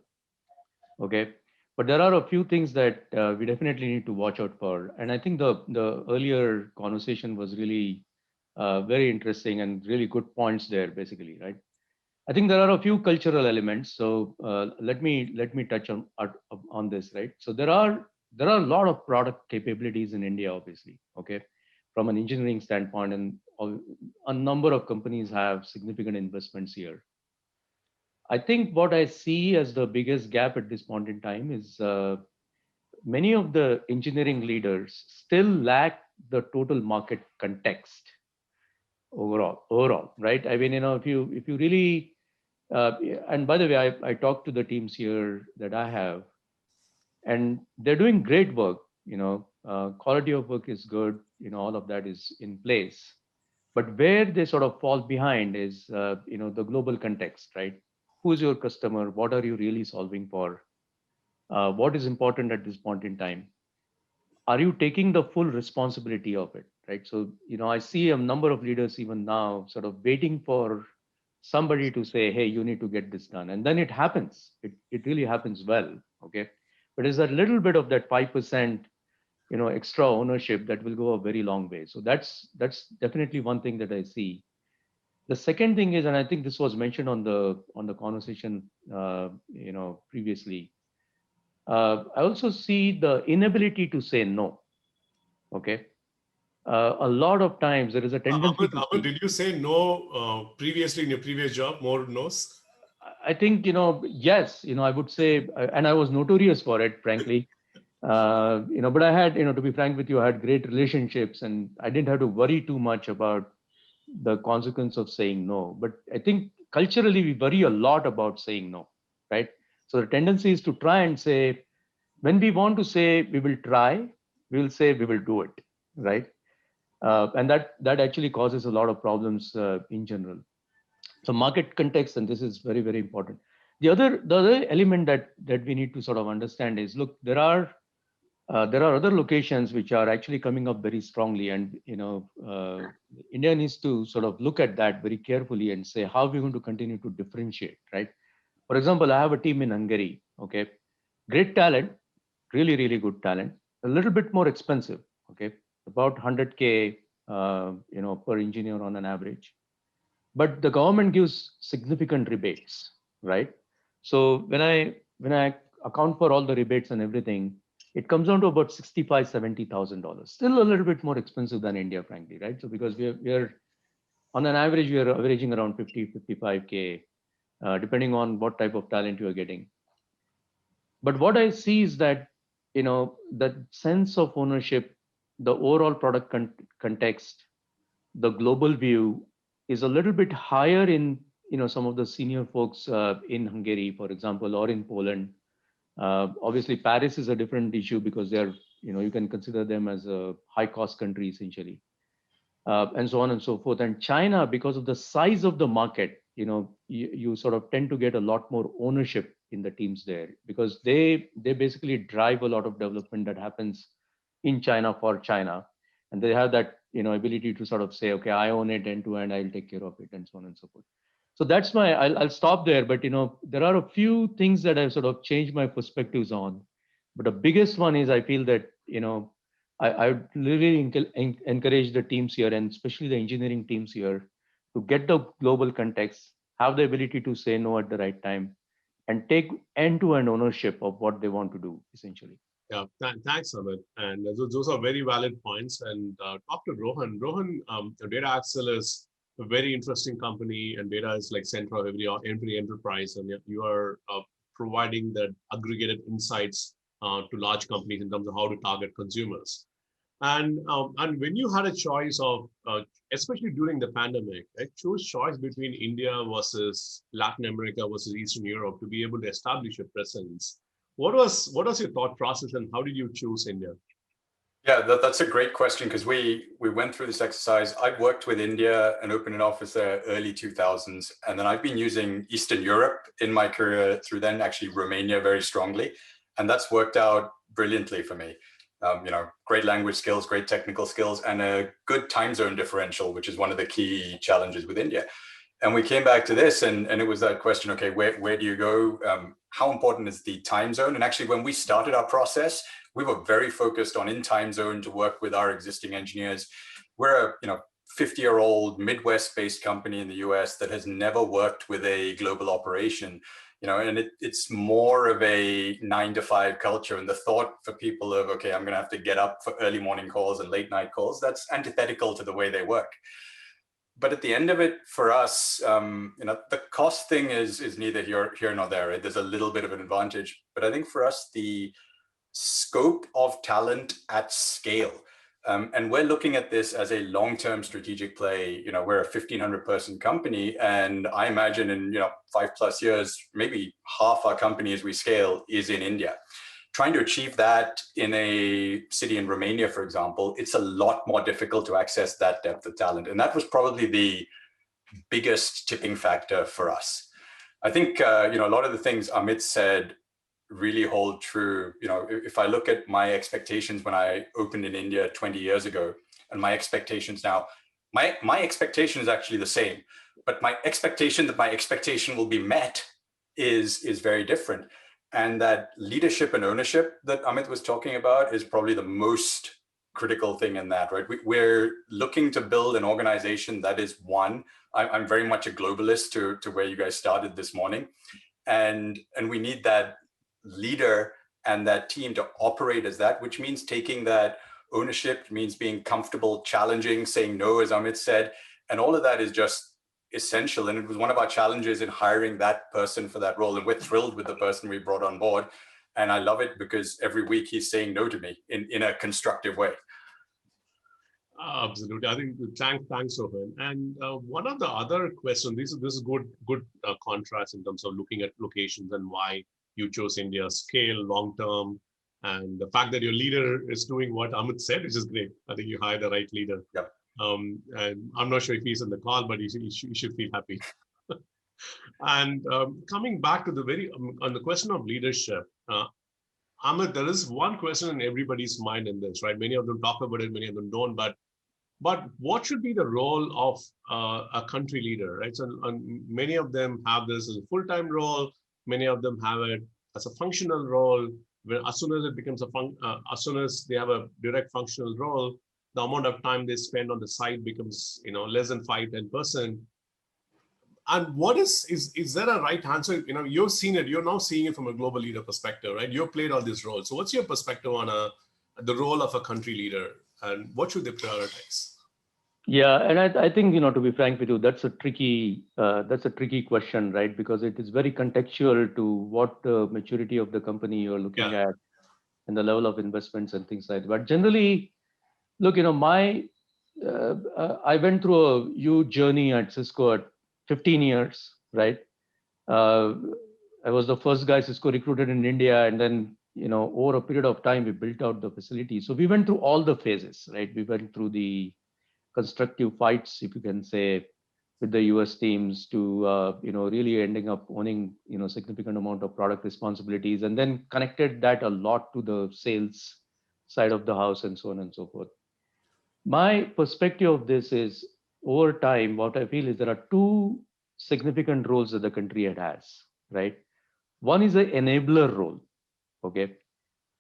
Okay, but there are a few things that we definitely need to watch out for, and I think the earlier conversation was really very interesting and really good points there, basically, right? I think there are a few cultural elements. So let me touch on this, right? So there are a lot of product capabilities in India, obviously, okay, from an engineering standpoint, and a number of companies have significant investments here. I think what I see as the biggest gap at this point in time is many of the engineering leaders still lack the total market context overall, right? I mean, if you really and by the way, I talked to the teams here that I have, and they're doing great work. Quality of work is good. All of that is in place. But where they sort of fall behind is, the global context, right? Who's your customer? What are you really solving for? What is important at this point in time? Are you taking the full responsibility of it, right? So, I see a number of leaders even now sort of waiting for somebody to say, hey, you need to get this done. And then it happens. It really happens well, okay? But there's a little bit of that 5%, extra ownership that will go a very long way. So that's definitely one thing that I see. The second thing is, and I think this was mentioned on the conversation, previously, I also see the inability to say no. Okay. A lot of times there is a tendency Amit, did you say no previously in your previous job? More no's? I think, yes, I would say, and I was notorious for it, frankly. But I had, to be frank with you, I had great relationships and I didn't have to worry too much about the consequence of saying no. But I think culturally we worry a lot about saying no, right? So the tendency is to try and say, when we want to say we will try, we will say we will do it, right? And that actually causes a lot of problems in general. So market context, and this is very, very important. The other element that we need to sort of understand is, look, there are other locations which are actually coming up very strongly, and India needs to sort of look at that very carefully and say how we're going to continue to differentiate, right? For example, I have a team in Hungary, okay, great talent, really, really good talent, a little bit more expensive, okay, about 100K, per engineer on an average. But the government gives significant rebates, right? So when I account for all the rebates and everything, it comes down to about $65,000-$70,000. Still a little bit more expensive than India, frankly, right? So because we are on an average, we are averaging around 55K, depending on what type of talent you are getting. But what I see is that, that sense of ownership, the overall product context, the global view is a little bit higher in, some of the senior folks in Hungary, for example, or in Poland. Obviously, Paris is a different issue because they're, you can consider them as a high cost country essentially, and so on and so forth. And China, because of the size of the market, you sort of tend to get a lot more ownership in the teams there, because they basically drive a lot of development that happens in China for China, and they have that ability to sort of say, okay, I own it end to end, I'll take care of it, and so on and so forth. So that's I'll stop there. But there are a few things that I've sort of changed my perspectives on. But the biggest one is I feel that I would really encourage the teams here, and especially the engineering teams here, to get the global context, have the ability to say no at the right time, and take end-to-end ownership of what they want to do, essentially. Yeah, thanks, Amit. And those are very valid points. And talk to Rohan. Rohan, Data Axle is a very interesting company, and data is like center of every enterprise. And you are providing that aggregated insights to large companies in terms of how to target consumers. And when you had a choice of, especially during the pandemic, choose choice between India versus Latin America versus Eastern Europe to be able to establish a presence. What was your thought process, and how did you choose India? Yeah, that's a great question, because we went through this exercise. I worked with India and opened an office there early 2000s, and then I've been using Eastern Europe in my career through then, actually Romania very strongly, and that's worked out brilliantly for me. Great language skills, great technical skills, and a good time zone differential, which is one of the key challenges with India. And we came back to this, and it was that question, okay, where do you go? How important is the time zone? And actually, when we started our process, we were very focused on in time zone to work with our existing engineers. We're a 50-year-old Midwest-based company in the US that has never worked with a global operation. And it's more of a 9-to-5 culture. And the thought for people of, okay, I'm going to have to get up for early morning calls and late night calls, that's antithetical to the way they work. But at the end of it, for us, the cost thing is neither here nor there. Right? There's a little bit of an advantage. But I think for us, the scope of talent at scale, and we're looking at this as a long-term strategic play. We're a 1,500-person company, and I imagine in 5+ years, maybe half our company as we scale is in India. Trying to achieve that in a city in Romania, for example, it's a lot more difficult to access that depth of talent. And that was probably the biggest tipping factor for us. I think, a lot of the things Amit said really hold true. If I look at my expectations when I opened in India 20 years ago, and my expectations now, my expectation is actually the same, but my expectation that my expectation will be met is very different. And that leadership and ownership that Amit was talking about is probably the most critical thing in that, right? We're looking to build an organization that is one. I'm very much a globalist to where you guys started this morning. And we need that leader and that team to operate as that, which means taking that ownership, means being comfortable, challenging, saying no, as Amit said. And all of that is just essential. And it was one of our challenges in hiring that person for that role. And we're thrilled with the person we brought on board. And I love it because every week he's saying no to me in a constructive way. Absolutely. I think thanks, Rohan. And one of the other questions, this is good contrast in terms of looking at locations and why you chose India, scale, long-term, and the fact that your leader is doing what Amit said, which is great. I think you hired the right leader. Yeah. And I'm not sure if he's in the call, but you should feel happy. And coming back to on the question of leadership, Amit, there is one question in everybody's mind in this, right? Many of them talk about it, many of them don't. But what should be the role of a country leader, right? So many of them have this as a full-time role. Many of them have it as a functional role. Where as soon as it becomes as soon as they have a direct functional role, the amount of time they spend on the side becomes, less than 5-10%. And what is there a right answer? You've seen it. You're now seeing it from a global leader perspective, right? You've played all these roles. So what's your perspective on the role of a country leader, and what should they prioritize? Yeah, and I think, to be frank with you, that's a tricky question, right? Because it is very contextual to what the maturity of the company you're looking at and the level of investments and things like that. But generally, look, I went through a huge journey at Cisco at 15 years, right? I was the first guy Cisco recruited in India, and then, over a period of time, we built out the facility. So we went through all the phases, right? We went through the constructive fights, if you can say, with the US teams to, really ending up owning, significant amount of product responsibilities, and then connected that a lot to the sales side of the house and so on and so forth. My perspective of this is, over time, what I feel is there are two significant roles that the country has, right? One is an enabler role, okay?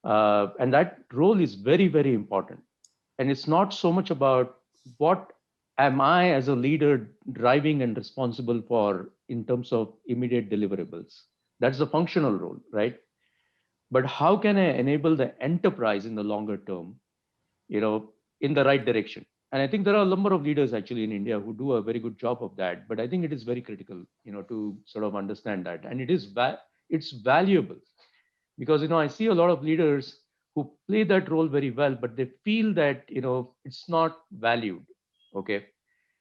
And that role is very, very important. And it's not so much about what am I as a leader driving and responsible for in terms of immediate deliverables. That's the functional role, right? But how can I enable the enterprise in the longer term, in the right direction? And I think there are a number of leaders actually in India who do a very good job of that. But I think it is very critical, to sort of understand that. And it's valuable because, I see a lot of leaders who play that role very well, but they feel that, it's not valued. Okay.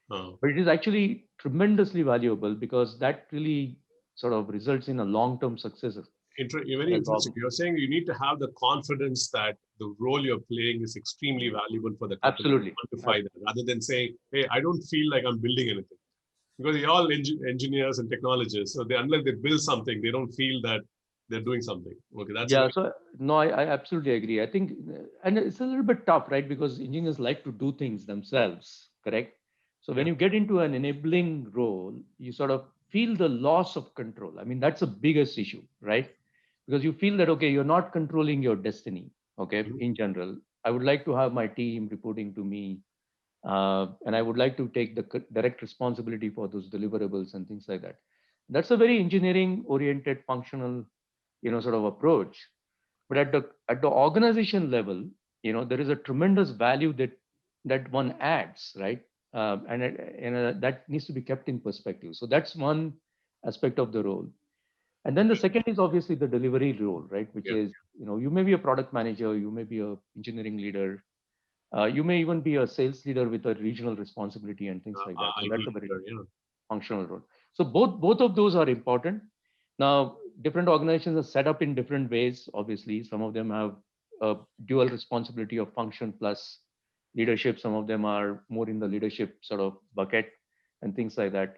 But it is actually tremendously valuable because that really sort of results in a long-term success. Very interesting. You're saying you need to have the confidence that the role you're playing is extremely valuable for the company. Absolutely. Quantify that rather than saying, hey, I don't feel like I'm building anything. Because you're all engineers and technologists. So unless they build something, they don't feel that they're doing something. Okay, that's So no, I absolutely agree. I think, and it's a little bit tough, right? Because engineers like to do things themselves, correct? So when you get into an enabling role, you sort of feel the loss of control. I mean, that's the biggest issue, right? Because you feel that, okay, you're not controlling your destiny, okay, in general. I would like to have my team reporting to me, and I would like to take the direct responsibility for those deliverables and things like that. That's a very engineering-oriented, functional, sort of approach. But at the organization level, there is a tremendous value that one adds, right? And that needs to be kept in perspective. So that's one aspect of the role. And then the second is obviously the delivery role, right? Which is, you may be a product manager, you may be a engineering leader, you may even be a sales leader with a regional responsibility and things like that. So that's a very functional role. So both of those are important. Now, different organizations are set up in different ways. Obviously, some of them have a dual responsibility of function plus leadership. Some of them are more in the leadership sort of bucket and things like that.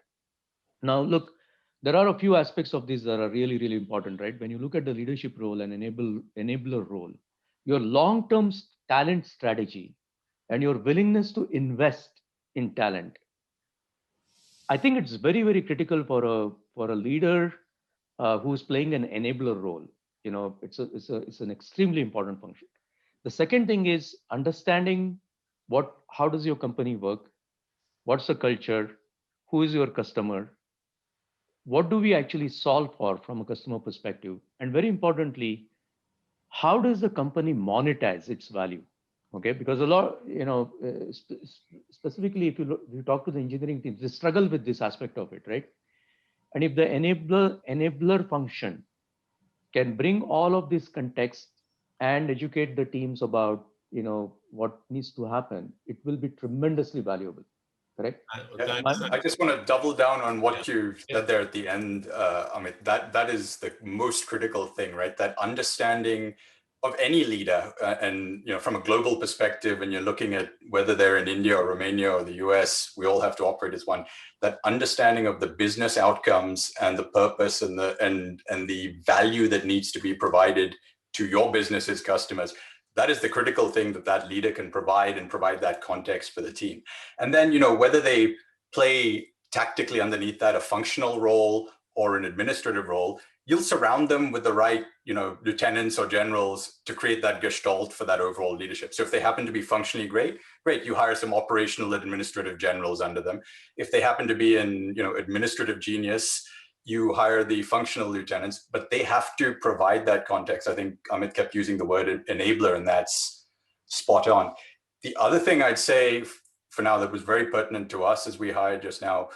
Now, look, there are a few aspects of this that are really, really important, right? When you look at the leadership role and enabler role, your long-term talent strategy and your willingness to invest in talent, I think it's very, very critical for a leader who's playing an enabler role. It's an extremely important function. The second thing is understanding how does your company work? What's the culture? Who is your customer? What do we actually solve for from a customer perspective? And very importantly, how does the company monetize its value? Okay, because a lot, specifically if you talk to the engineering teams, they struggle with this aspect of it, right? And if the enabler function can bring all of this context and educate the teams about, what needs to happen, it will be tremendously valuable. Correct? I just want to double down on what you said there at the end, Amit. That is the most critical thing, right? That understanding of any leader, and from a global perspective, when you're looking at whether they're in India or Romania or the US, we all have to operate as one. That understanding of the business outcomes and the purpose and the value that needs to be provided to your business's customers. That is the critical thing that leader can provide and provide that context for the team. And then, whether they play tactically underneath that a functional role or an administrative role, you'll surround them with the right, lieutenants or generals to create that gestalt for that overall leadership. So if they happen to be functionally great, you hire some operational administrative generals under them. If they happen to be in, administrative genius, you hire the functional lieutenants, but they have to provide that context. I think Amit kept using the word enabler, and that's spot on. The other thing I'd say for now that was very pertinent to us as we hired just now,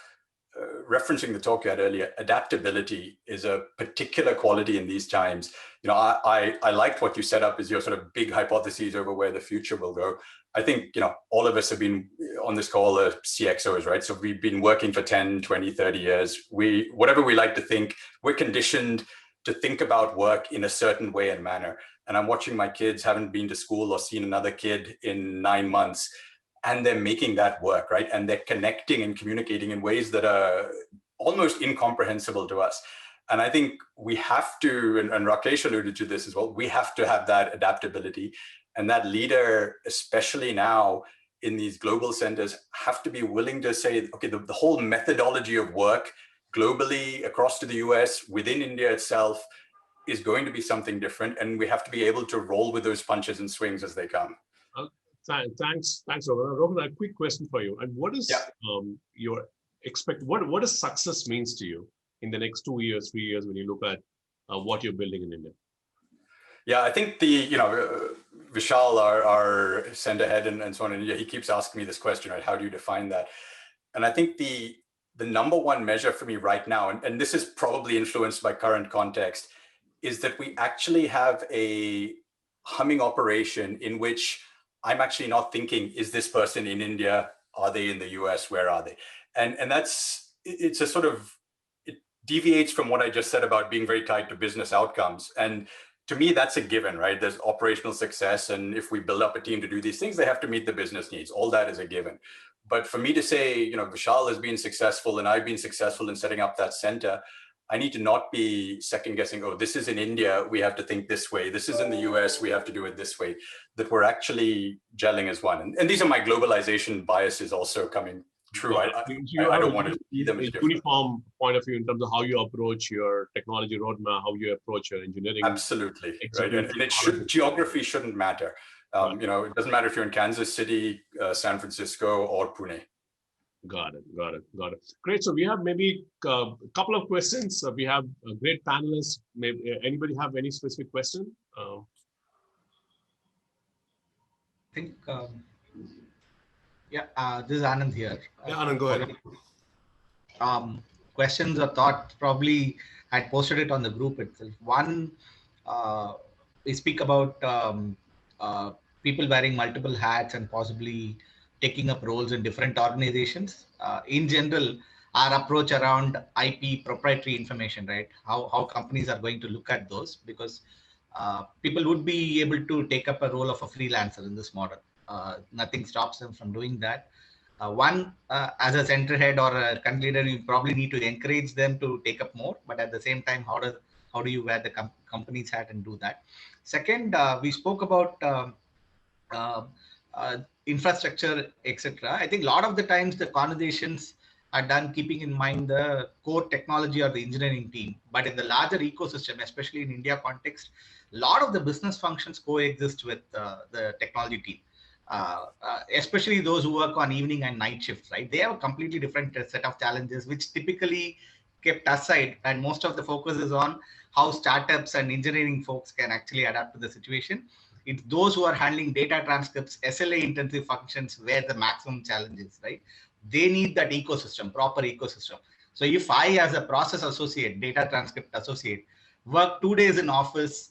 referencing the talk you had earlier, adaptability is a particular quality in these times. I liked what you set up as your sort of big hypotheses over where the future will go. I think, all of us have been on this call, CXOs, right? So we've been working for 10, 20, 30 years. Whatever we like to think, we're conditioned to think about work in a certain way and manner. And I'm watching my kids, haven't been to school or seen another kid in 9 months, and they're making that work, right? And they're connecting and communicating in ways that are almost incomprehensible to us. And I think we have to, and Rakesh alluded to this as well, we have to have that adaptability. And that leader, especially now in these global centers, have to be willing to say, okay, the whole methodology of work globally, across to the US, within India itself, is going to be something different. And we have to be able to roll with those punches and swings as they come. Thanks, Rohan. Rohan, a quick question for you. And what is your what does success means to you in the next 2 years, 3 years when you look at what you're building in India? Yeah, I think Vishal, our center head and so on in India, he keeps asking me this question, right? How do you define that? And I think the number one measure for me right now, and this is probably influenced by current context, is that we actually have a humming operation in which I'm actually not thinking, is this person in India? Are they in the US? Where are they? And it's a sort of, it deviates from what I just said about being very tied to business outcomes. And to me, that's a given, right? There's operational success. And if we build up a team to do these things, they have to meet the business needs. All that is a given. But for me to say, Vishal has been successful and I've been successful in setting up that center, I need to not be second guessing, oh, this is in India, we have to think this way. This is in the US, we have to do it this way. That we're actually gelling as one. And these are my globalization biases also coming true. I don't want to see them as different. Uniform point of view in terms of how you approach your technology roadmap, how you approach your engineering. Absolutely, right. And geography shouldn't matter. It doesn't matter if you're in Kansas City, San Francisco, or Pune. Got it. Great. So we have maybe a couple of questions. We have a great panelists. Maybe anybody have any specific question? I think, this is Anand here. Yeah, Anand, go ahead. Questions or thoughts, probably I posted it on the group itself. One, we speak about people wearing multiple hats and possibly taking up roles in different organizations. In general, our approach around IP, proprietary information, right? How companies are going to look at those, because people would be able to take up a role of a freelancer in this model. Nothing stops them from doing that. As a center head or a country leader, you probably need to encourage them to take up more, but at the same time, how do you wear the company's hat and do that? Second, we spoke about infrastructure, etc. I think a lot of the times the conversations are done keeping in mind the core technology or the engineering team. But in the larger ecosystem, especially in India context, a lot of the business functions coexist with the technology team, especially those who work on evening and night shifts, right? They have a completely different set of challenges, which typically kept aside. And most of the focus is on how startups and engineering folks can actually adapt to the situation. It's those who are handling data transcripts, SLA intensive functions where the maximum challenge is, right? They need that ecosystem, proper ecosystem. So if I, as a process associate, data transcript associate, work 2 days in office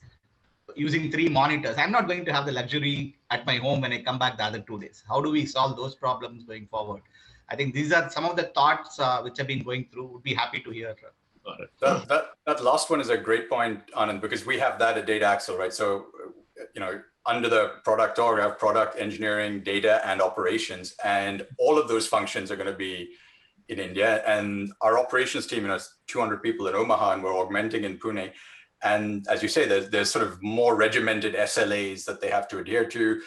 using 3 monitors, I'm not going to have the luxury at my home when I come back the other 2 days. How do we solve those problems going forward? I think these are some of the thoughts which I've been going through. Would be happy to hear. Got it. That last one is a great point, Anand, because we have that at Data Axle, right? So, under the product org, we have product, engineering, data, and operations, and all of those functions are going to be in India. And our operations team, is 200 people in Omaha, and we're augmenting in Pune. And as you say, there's sort of more regimented SLAs that they have to adhere to.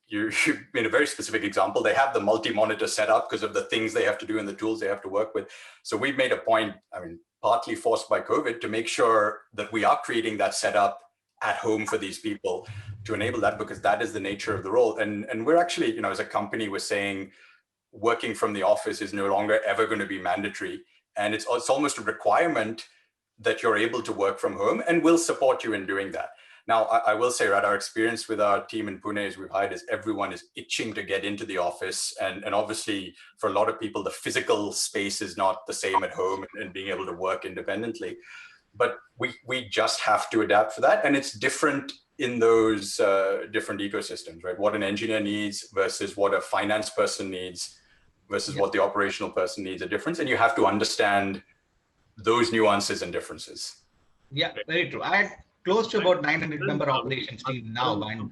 You made a very specific example. They have the multi-monitor setup because of the things they have to do and the tools they have to work with. So we've made a point, partly forced by COVID, to make sure that we are creating that setup at home for these people to enable that, because that is the nature of the role. And we're actually, as a company, we're saying working from the office is no longer ever going to be mandatory. And it's almost a requirement that you're able to work from home, and we'll support you in doing that. Now, I will say, right, our experience with our team in Pune as we've hired is everyone is itching to get into the office. And obviously, for a lot of people, the physical space is not the same at home and being able to work independently. But we just have to adapt for that. And it's different in those different ecosystems, right? What an engineer needs versus what a finance person needs versus what the operational person needs, a difference. And you have to understand those nuances and differences. Yeah, very true. I had close to about 900 member operations team now. Anand,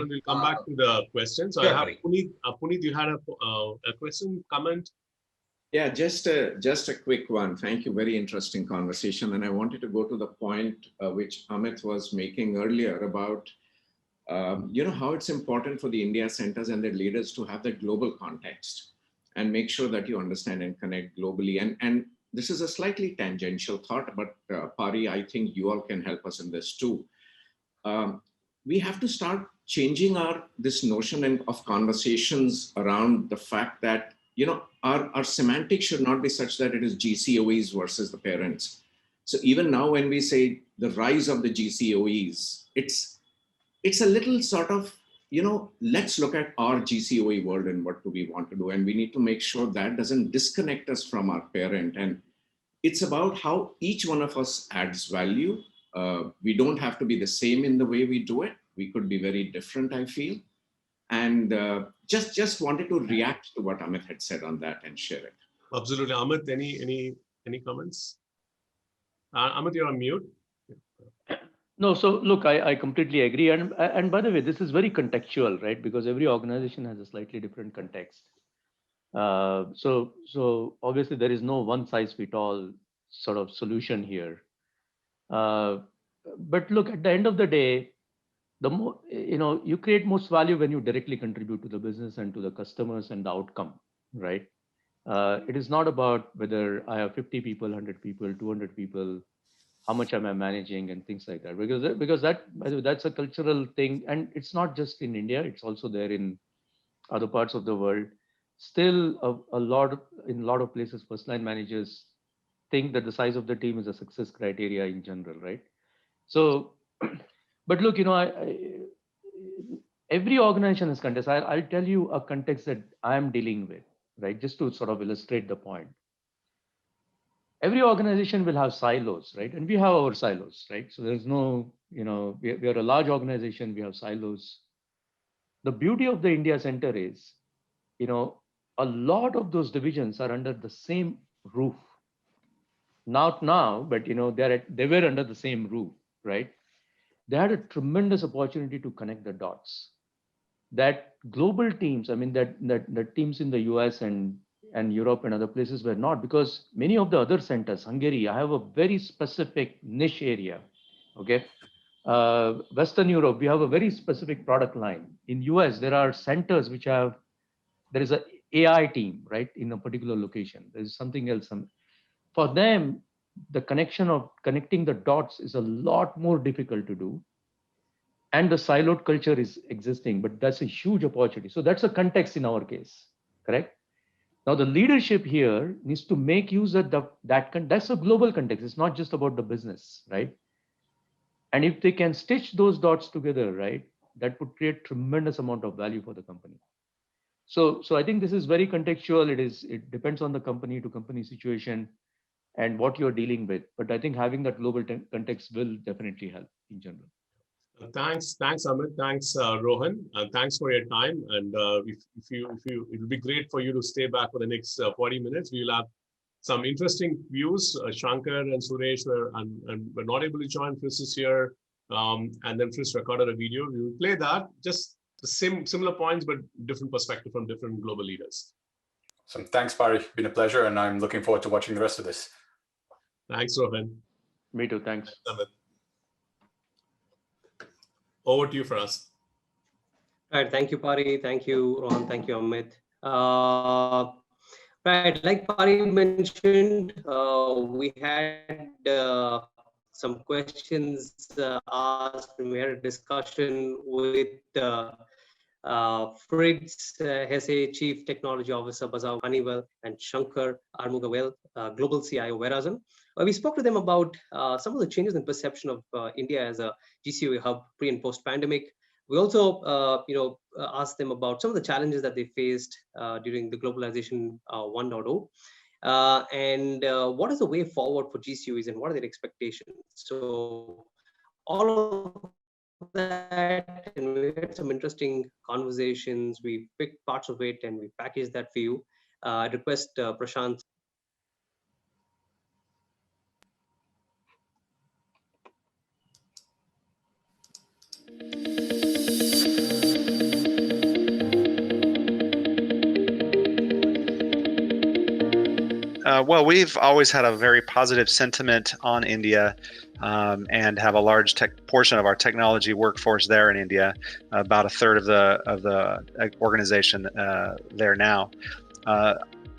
we'll come back to the questions. So I have Puneet, you had a question, comment? Yeah, just a quick one. Thank you. Very interesting conversation. And I wanted to go to the point which Amit was making earlier about, how it's important for the India centers and their leaders to have that global context and make sure that you understand and connect globally. And this is a slightly tangential thought, but Pari, I think you all can help us in this too. We have to start changing this notion of conversations around the fact that, our semantics should not be such that it is GCoEs versus the parents. So even now when we say the rise of the GCoEs, it's a little sort of, let's look at our GCoE world and what do we want to do. And we need to make sure that doesn't disconnect us from our parent. And it's about how each one of us adds value. We don't have to be the same in the way we do it. We could be very different, I feel. And just wanted to react to what Amit had said on that and share it. Absolutely. Amit, any comments? Amit, you're on mute. No, so look, I completely agree. And by the way, this is very contextual, right? Because every organization has a slightly different context. So obviously there is no one size fit all sort of solution here. But look, at the end of the day, the more, you create most value when you directly contribute to the business and to the customers and the outcome, right? It is not about whether I have 50 people, 100 people, 200 people, how much am I managing and things like that, because that's a cultural thing, and it's not just in India, it's also there in other parts of the world. Still, in a lot of places, first line managers think that the size of the team is a success criteria in general, right? So, but look, every organization has context. I'll tell you a context that I'm dealing with, right? Just to sort of illustrate the point. Every organization will have silos, right? And we have our silos, right? So there's no, we are a large organization, we have silos. The beauty of the India Center is, a lot of those divisions are under the same roof. Not now, but they were under the same roof, right? They had a tremendous opportunity to connect the dots. That global teams, that teams in the US and Europe and other places were not, because many of the other centers, Hungary, I have a very specific niche area, okay? Western Europe, we have a very specific product line. In US, there are centers there is an AI team, right, in a particular location. There's something else. For them, the connecting the dots is a lot more difficult to do. And the siloed culture is existing, but that's a huge opportunity. So that's a context in our case, correct? Now the leadership here needs to make use of that's a global context. It's not just about the business, right? And if they can stitch those dots together, right, that would create tremendous amount of value for the company. So I think this is very contextual. It depends on the company to company situation and what you're dealing with. But I think having that global context will definitely help in general. Thanks, Amit. Thanks, Rohan. Thanks for your time. And it'll be great for you to stay back for the next 40 minutes. We'll have some interesting views. Shankar and Suresh were not able to join. Fritz is here, and then Fritz recorded a video. We will play that. Just the similar points, but different perspective from different global leaders. So thanks, Pari. Been a pleasure, and I'm looking forward to watching the rest of this. Thanks, Rohan. Me too. Thanks. Over to you, Faraz. All right. Thank you, Pari. Thank you, Rohan. Thank you, Amit. Right. Like Pari mentioned, we had some questions asked. We had a discussion with Fritz, Hesse Chief Technology Officer, Bazaarvoice, Honeywell, and Shankar, Arumugavelu, Global CIO, Verizon. We spoke to them about some of the changes in perception of India as a GCoE hub pre and post pandemic. We also, asked them about some of the challenges that they faced during the Globalization 1.0, and what is the way forward for GCoEs and what are their expectations. So all of that, and we had some interesting conversations. We picked parts of it and we packaged that for you. I request Prashant. Well, we've always had a very positive sentiment on India, and have a large portion of our technology workforce there in India, about a third of the organization there now.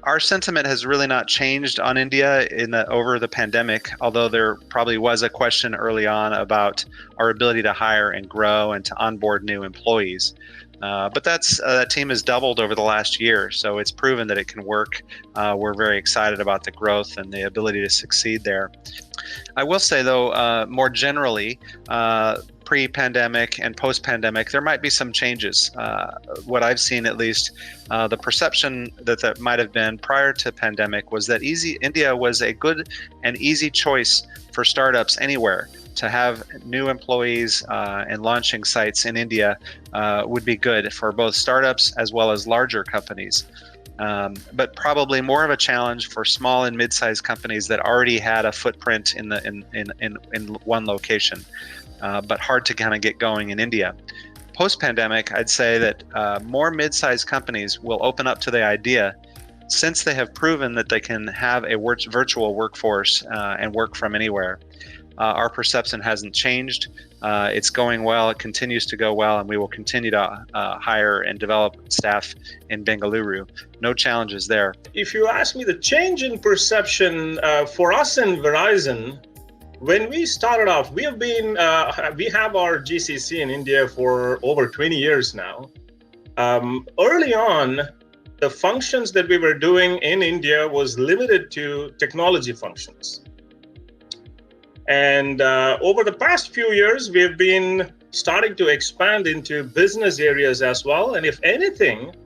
Our sentiment has really not changed on India over the pandemic, although there probably was a question early on about our ability to hire and grow and to onboard new employees. But that team has doubled over the last year, so it's proven that it can work. We're very excited about the growth and the ability to succeed there. I will say, though, more generally, pre-pandemic and post-pandemic, there might be some changes. What I've seen, at least, the perception that might have been prior to pandemic was that India was a good and easy choice for startups anywhere. To have new employees and launching sites in India would be good for both startups as well as larger companies. But probably more of a challenge for small and mid-sized companies that already had a footprint in one location. But hard to kind of get going in India. Post-pandemic, I'd say that more mid-sized companies will open up to the idea, since they have proven that they can have a virtual workforce and work from anywhere. Our perception hasn't changed. It's going well, it continues to go well, and we will continue to hire and develop staff in Bengaluru. No challenges there. If you ask me, the change in perception for us in Verizon, when we started off, we have our GCC in India for over 20 years now. Early on, the functions that we were doing in India was limited to technology functions. And over the past few years, we have been starting to expand into business areas as well. And if anything,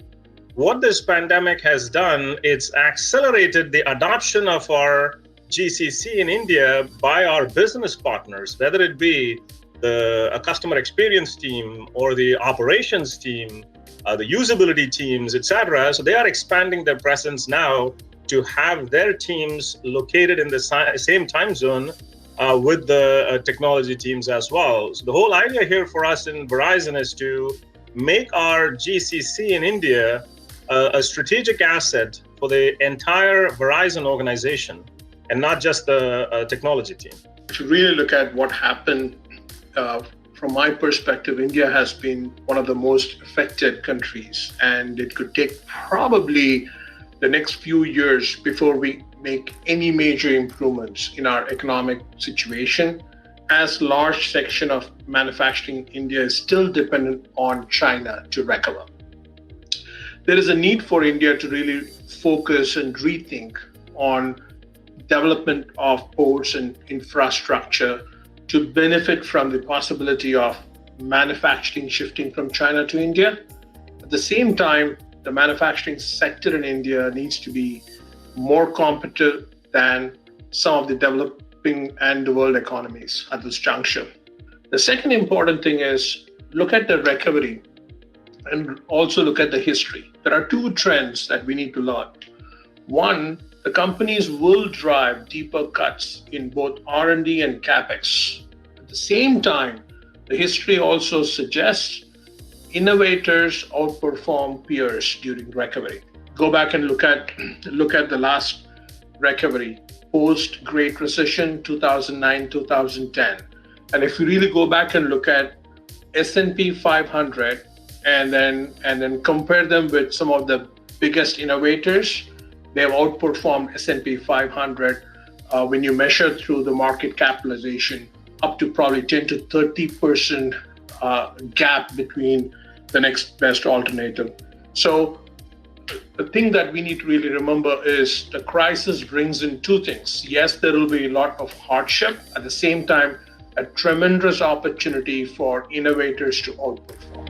what this pandemic has done, it's accelerated the adoption of our GCC in India by our business partners, whether it be a customer experience team or the operations team, the usability teams, etc. So they are expanding their presence now to have their teams located in the same time zone with the technology teams as well. So the whole idea here for us in Verizon is to make our GCC in India a strategic asset for the entire Verizon organization and not just the technology team. If you really look at what happened, from my perspective, India has been one of the most affected countries, and it could take probably the next few years before we make any major improvements in our economic situation, as large section of manufacturing in India is still dependent on China to recover. There is a need for India to really focus and rethink on development of ports and infrastructure to benefit from the possibility of manufacturing shifting from China to India. At the same time, the manufacturing sector in India needs to be more competitive than some of the developing and the world economies at this juncture. The second important thing is look at the recovery and also look at the history. There are two trends that we need to learn. One, the companies will drive deeper cuts in both R&D and CapEx. At the same time, the history also suggests innovators outperform peers during recovery. Go back and look at the last recovery, post-Great Recession, 2009, 2010. And if you really go back and look at S&P 500 and then compare them with some of the biggest innovators, they have outperformed S&P 500 when you measure through the market capitalization up to probably 10 to 30% gap between the next best alternative. So the thing that we need to really remember is the crisis brings in two things. Yes, there will be a lot of hardship. At the same time, a tremendous opportunity for innovators to outperform.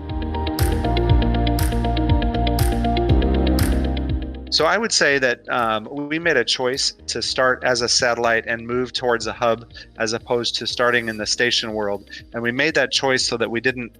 So I would say that we made a choice to start as a satellite and move towards a hub as opposed to starting in the station world. And we made that choice so that we didn't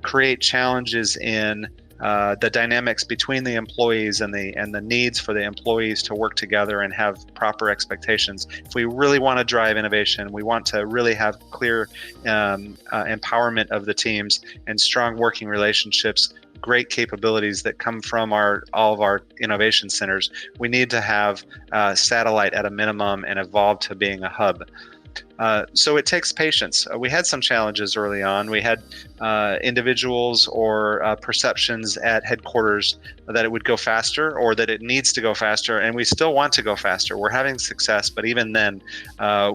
create challenges in the dynamics between the employees and the needs for the employees to work together and have proper expectations. If we really want to drive innovation, we want to really have clear empowerment of the teams and strong working relationships, great capabilities that come from all of our innovation centers, we need to have satellite at a minimum and evolve to being a hub. So it takes patience. We had some challenges early on. We had individuals or perceptions at headquarters that it would go faster or that it needs to go faster, and we still want to go faster. We're having success, but even then,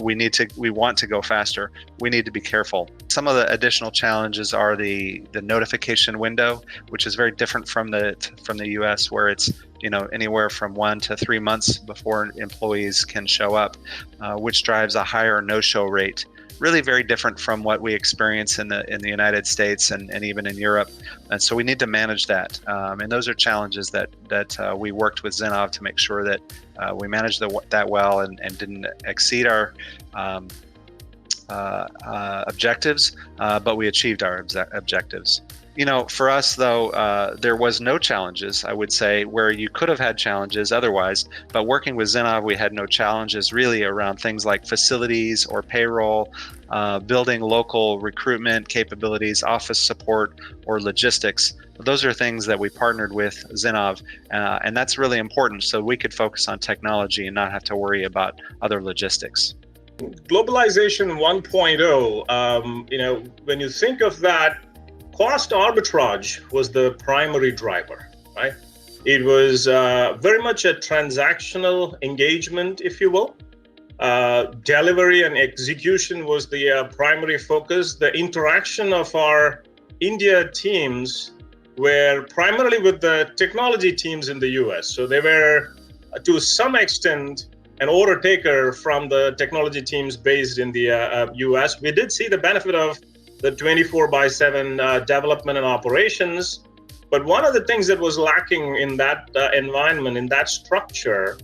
we want to go faster. We need to be careful. Some of the additional challenges are the notification window, which is very different from the US, where it's anywhere from 1 to 3 months before employees can show up, which drives a higher no-show rate. Really very different from what we experience in the United States and even in Europe. And so we need to manage that. And those are challenges that we worked with Zinnov to make sure that we managed that well and didn't exceed our objectives, but we achieved our objectives. For us, though, there was no challenges, I would say, where you could have had challenges otherwise. But working with Zinnov, we had no challenges really around things like facilities or payroll, building local recruitment capabilities, office support, or logistics. Those are things that we partnered with Zinnov, and that's really important so we could focus on technology and not have to worry about other logistics. Globalization 1.0, when you think of that, cost arbitrage was the primary driver, right? It was very much a transactional engagement, if you will. Delivery and execution was the primary focus. The interaction of our India teams were primarily with the technology teams in the US. So they were, to some extent, an order taker from the technology teams based in the US. We did see the benefit of the 24/7 development and operations. But one of the things that was lacking in that environment, in that structure,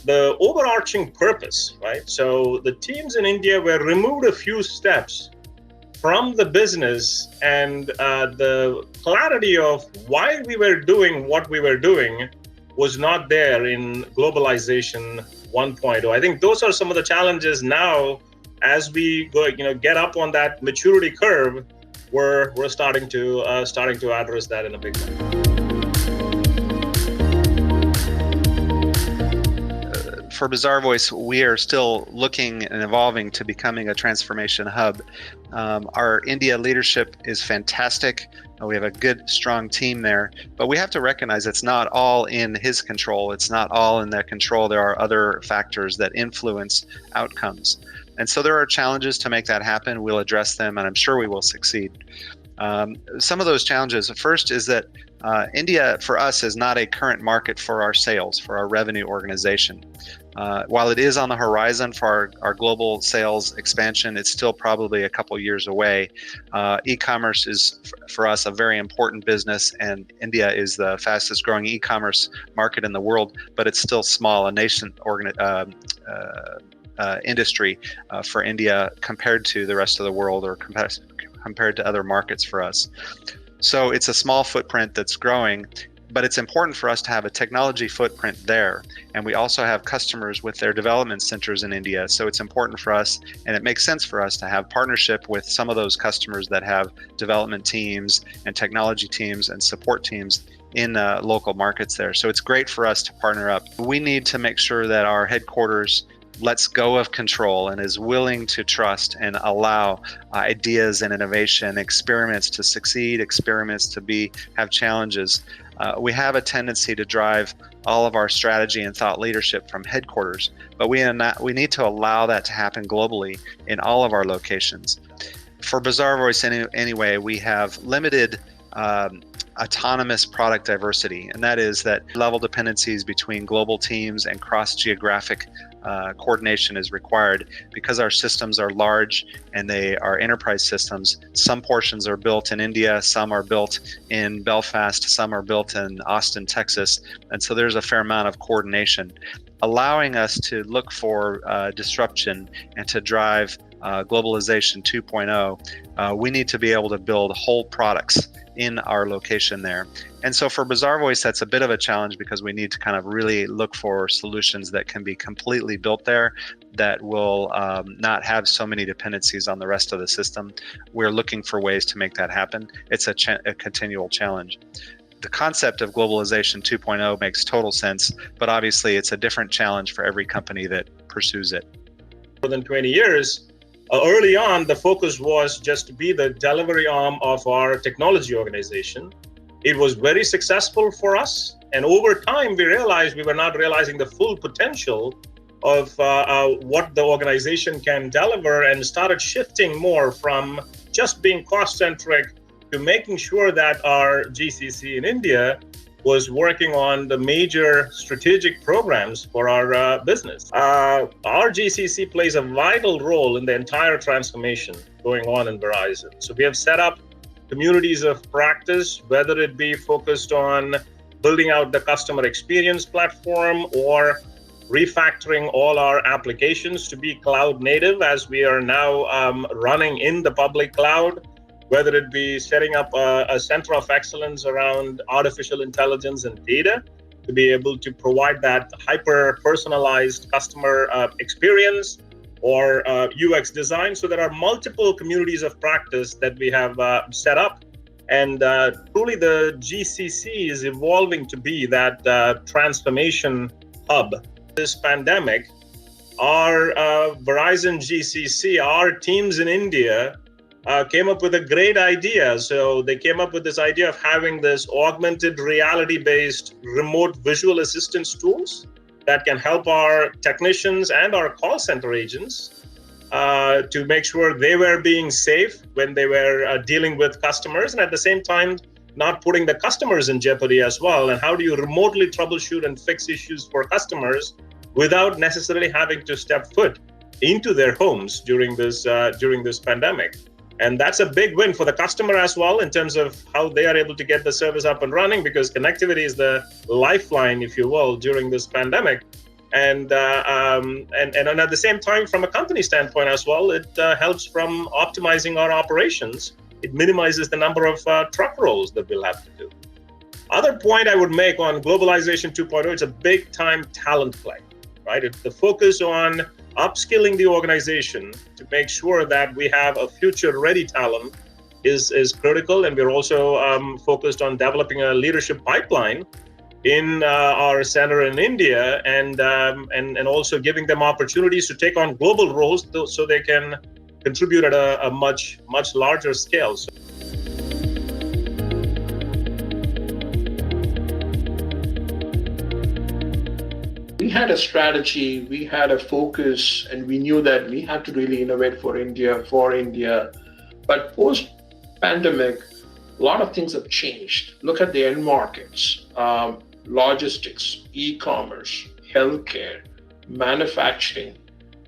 the overarching purpose, right? So the teams in India were removed a few steps from the business, and the clarity of why we were doing what we were doing was not there in Globalization 1.0. I think those are some of the challenges now. As we go, get up on that maturity curve, we're starting to address that in a big way. For Bazaarvoice, we are still looking and evolving to becoming a transformation hub. Our India leadership is fantastic. We have a good, strong team there, but we have to recognize it's not all in his control. It's not all in their control. There are other factors that influence outcomes. And so there are challenges to make that happen. We'll address them, and I'm sure we will succeed. Some of those challenges, first is that India, for us, is not a current market for our sales, for our revenue organization. While it is on the horizon for our global sales expansion, it's still probably a couple years away. E-commerce is, for us, a very important business, and India is the fastest growing e-commerce market in the world, but it's still small, a nascent industry for India compared to the rest of the world, or compared to other markets for us. So it's a small footprint that's growing, but it's important for us to have a technology footprint there. And we also have customers with their development centers in India. So it's important for us, and it makes sense for us to have partnership with some of those customers that have development teams and technology teams and support teams in local markets there. So it's great for us to partner up. We need to make sure that our headquarters lets go of control and is willing to trust and allow ideas and innovation, experiments to succeed, experiments to have challenges. We have a tendency to drive all of our strategy and thought leadership from headquarters, but we need to allow that to happen globally in all of our locations. For Bazaarvoice anyway, we have limited autonomous product diversity, and that is that level dependencies between global teams and cross-geographic coordination is required because our systems are large and they are enterprise systems. Some portions are built in India, some are built in Belfast, some are built in Austin, Texas, and so there's a fair amount of coordination, allowing us to look for disruption and to drive Globalization 2.0. We need to be able to build whole products in our location there. And so for Bazaarvoice, that's a bit of a challenge because we need to kind of really look for solutions that can be completely built there that will not have so many dependencies on the rest of the system. We're looking for ways to make that happen. It's a continual challenge. The concept of Globalization 2.0 makes total sense, but obviously it's a different challenge for every company that pursues it. More than 20 years, Early on, the focus was just to be the delivery arm of our technology organization. It was very successful for us. And over time, we realized we were not realizing the full potential of what the organization can deliver, and started shifting more from just being cost-centric to making sure that our GCC in India was working on the major strategic programs for our business. Our GCC plays a vital role in the entire transformation going on in Verizon. So we have set up communities of practice, whether it be focused on building out the customer experience platform or refactoring all our applications to be cloud native, as we are now running in the public cloud, whether it be setting up a center of excellence around artificial intelligence and data to be able to provide that hyper-personalized customer experience, or UX design. So there are multiple communities of practice that we have set up. And truly the GCC is evolving to be that transformation hub. This pandemic, our Verizon GCC, our teams in India came up with a great idea. So they came up with this idea of having this augmented reality-based remote visual assistance tools that can help our technicians and our call center agents to make sure they were being safe when they were dealing with customers, and at the same time, not putting the customers in jeopardy as well. And how do you remotely troubleshoot and fix issues for customers without necessarily having to step foot into their homes during this pandemic? And that's a big win for the customer as well, in terms of how they are able to get the service up and running, because connectivity is the lifeline, if you will, during this pandemic. And at the same time, from a company standpoint as well, it helps from optimizing our operations. It minimizes the number of truck rolls that we'll have to do. Other point I would make on Globalization 2.0, it's a big time talent play, right? It's the focus on upskilling the organization to make sure that we have a future-ready talent is critical. And we're also focused on developing a leadership pipeline in our center in India, and also giving them opportunities to take on global roles so they can contribute at a much larger scale. We had a strategy, we had a focus, and we knew that we had to really innovate for India. But post-pandemic, a lot of things have changed. Look at the end markets, logistics, e-commerce, healthcare, manufacturing,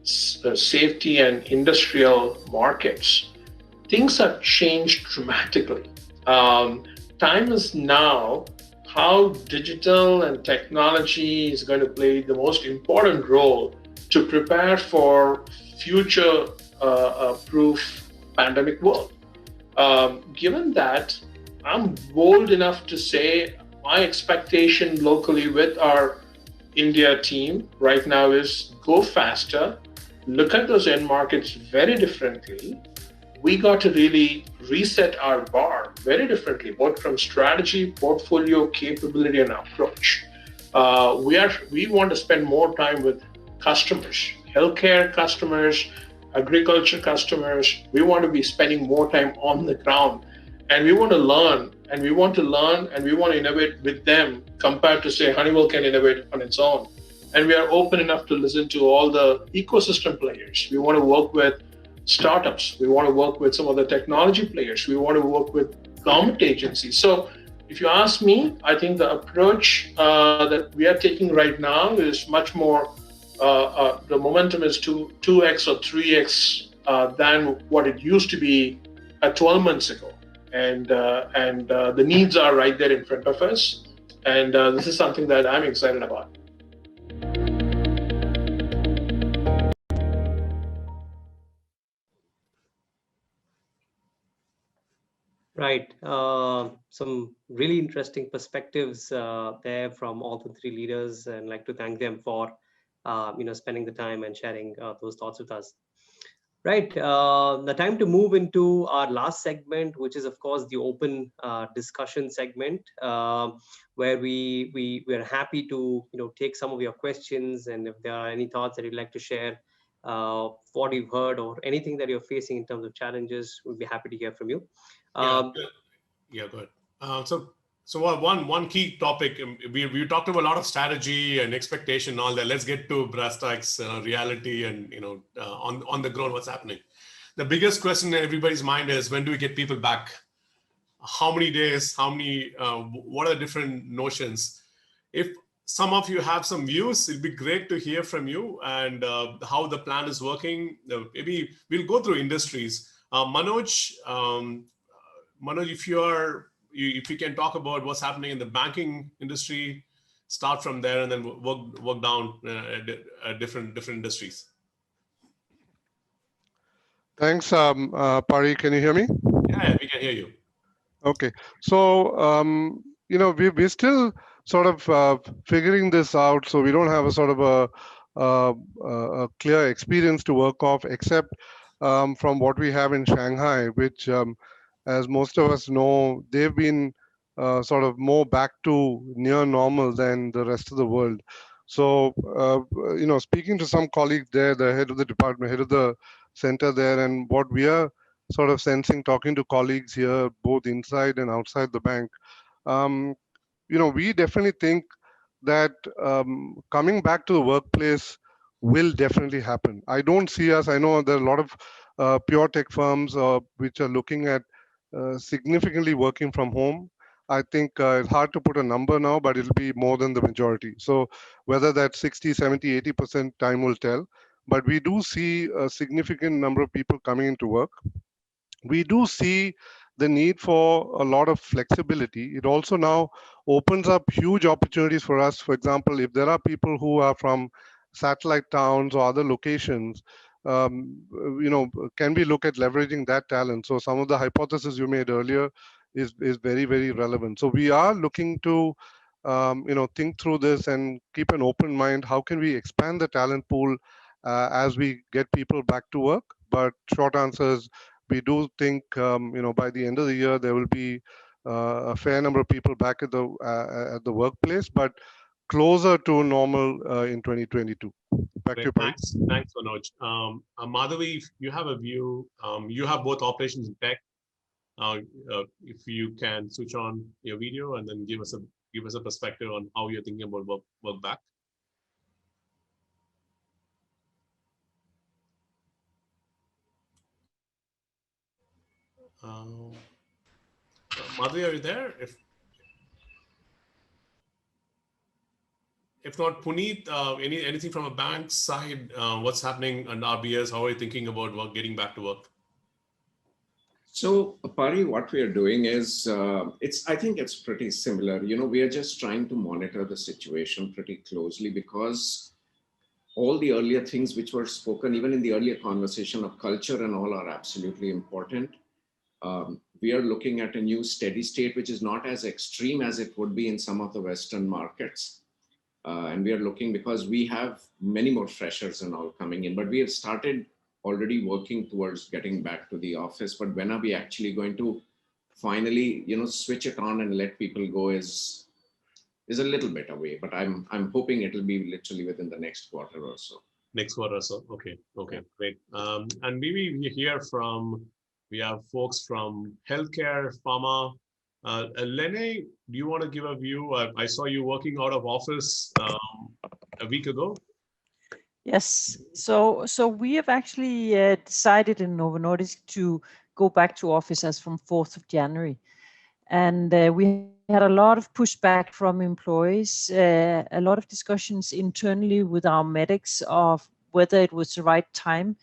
safety and industrial markets. Things have changed dramatically. Time is now how digital and technology is going to play the most important role to prepare for future proof pandemic world. Given that, I'm bold enough to say my expectation locally with our India team right now is go faster, look at those end markets very differently. We got to really reset our bar very differently, both from strategy, portfolio, capability, and approach. We want to spend more time with customers, healthcare customers, agriculture customers. We want to be spending more time on the ground, and we want to learn, and we want to innovate with them compared to say Honeywell can innovate on its own. And we are open enough to listen to all the ecosystem players. We want to work with startups. We want to work with some of the technology players. We want to work with government agencies. So if you ask me, I think the approach that we are taking right now is much more, the momentum is 2x or 3x than what it used to be 12 months ago. And the needs are right there in front of us. And this is something that I'm excited about. Right. Some really interesting perspectives there from all the three leaders, and I'd like to thank them for spending the time and sharing those thoughts with us. Right. The time to move into our last segment, which is of course the open discussion segment, where we are happy to take some of your questions, and if there are any thoughts that you'd like to share, what you've heard or anything that you're facing in terms of challenges. We'd be happy to hear from you. Yeah, go ahead. So one key topic, we talked about a lot of strategy and expectation and all that. Let's get to brass tacks, reality, and on the ground, what's happening. The biggest question in everybody's mind is, when do we get people back? How many days? How many? What are the different notions? If some of you have some views, it'd be great to hear from you and how the plan is working. Maybe we'll go through industries. Manoj, if you can talk about what's happening in the banking industry, start from there and then work down different industries. Thanks, Pari. Can you hear me? Yeah, we can hear you. Okay, so we're still sort of figuring this out, so we don't have a sort of a clear experience to work off, except from what we have in Shanghai, which, as most of us know, they've been sort of more back to near normal than the rest of the world. So, speaking to some colleagues there, the head of the department, head of the center there, and what we are sort of sensing, talking to colleagues here, both inside and outside the bank, we definitely think that coming back to the workplace will definitely happen. I don't see us, I know there are a lot of pure tech firms which are looking at significantly working from home. I think it's hard to put a number now, but it'll be more than the majority. So whether that's 60, 70, 80%, time will tell. But we do see a significant number of people coming into work. We do see the need for a lot of flexibility. It also now opens up huge opportunities for us. For example, if there are people who are from satellite towns or other locations, can we look at leveraging that talent? So some of the hypotheses you made earlier is very, very relevant. So we are looking to think through this and keep an open mind. How can we expand the talent pool as we get people back to work? But short answer is, we do think by the end of the year there will be a fair number of people back at the workplace, but closer to normal in 2022. Back to you, Pari. Thanks, Manoj. Madhavi, if you have a view, you have both operations and tech. If you can switch on your video and then give us a perspective on how you're thinking about work back. Madhavi, are you there? If not, Puneet, anything from a bank side, what's happening on RBS? How are you thinking about getting back to work? So, Pari, what we are doing is, I think it's pretty similar. We are just trying to monitor the situation pretty closely, because all the earlier things which were spoken, even in the earlier conversation of culture and all, are absolutely important. We are looking at a new steady state, which is not as extreme as it would be in some of the Western markets. And we are looking, because we have many more freshers and all coming in, but we have started already working towards getting back to the office. But when are we actually going to finally, switch it on and let people go is a little bit away. But I'm hoping it'll be literally within the next quarter or so. Next quarter or so. Okay, great. And maybe we have folks from healthcare, pharma. Lene, do you want to give a view? I saw you working out of office a week ago. Yes. So we have actually decided in Novo Nordisk to go back to office as from 4th of January. And we had a lot of pushback from employees, a lot of discussions internally with our medics of whether it was the right time.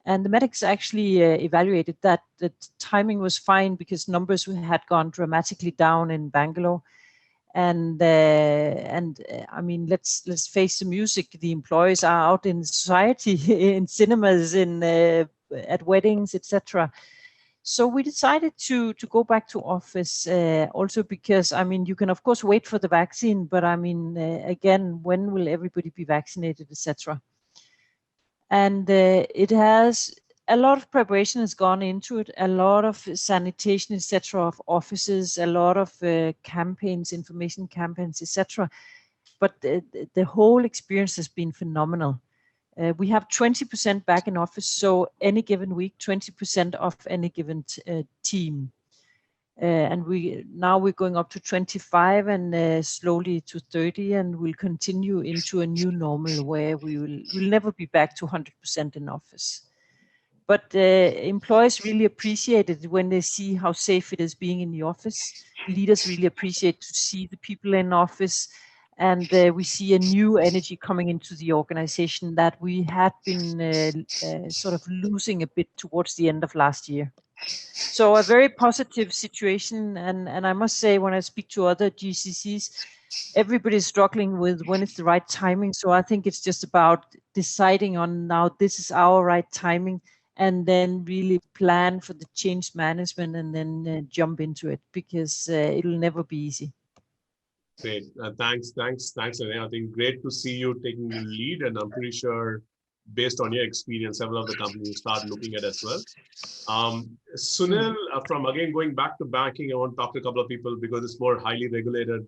And the medics actually evaluated that the timing was fine, because numbers had gone dramatically down in Bangalore. And I mean, let's face the music. The employees are out in society, in cinemas, at weddings, etc. So we decided to go back to office, also because, I mean, you can of course wait for the vaccine, but I mean, again, when will everybody be vaccinated, etc. And it has a lot of preparation has gone into it, a lot of sanitation, etc., of offices, a lot of campaigns, information campaigns, etc. But the whole experience has been phenomenal. We have 20% back in office, so any given week, 20% of any given team. And we're going up to 25 and slowly to 30, and we'll continue into a new normal where we'll never be back to 100% in office. But employees really appreciate it when they see how safe it is being in the office. Leaders really appreciate to see the people in office, and we see a new energy coming into the organization that we had been sort of losing a bit towards the end of last year. So a very positive situation, and I must say, when I speak to other GCCs, everybody's struggling with when it's the right timing. So I think it's just about deciding on now this is our right timing, and then really plan for the change management and then jump into it, because it'll never be easy. Great. Thanks, Renee. I think great to see you taking the lead, and I'm pretty sure based on your experience, several of the companies will start looking at as well. Sunil, from again going back to banking, I want to talk to a couple of people because it's more highly regulated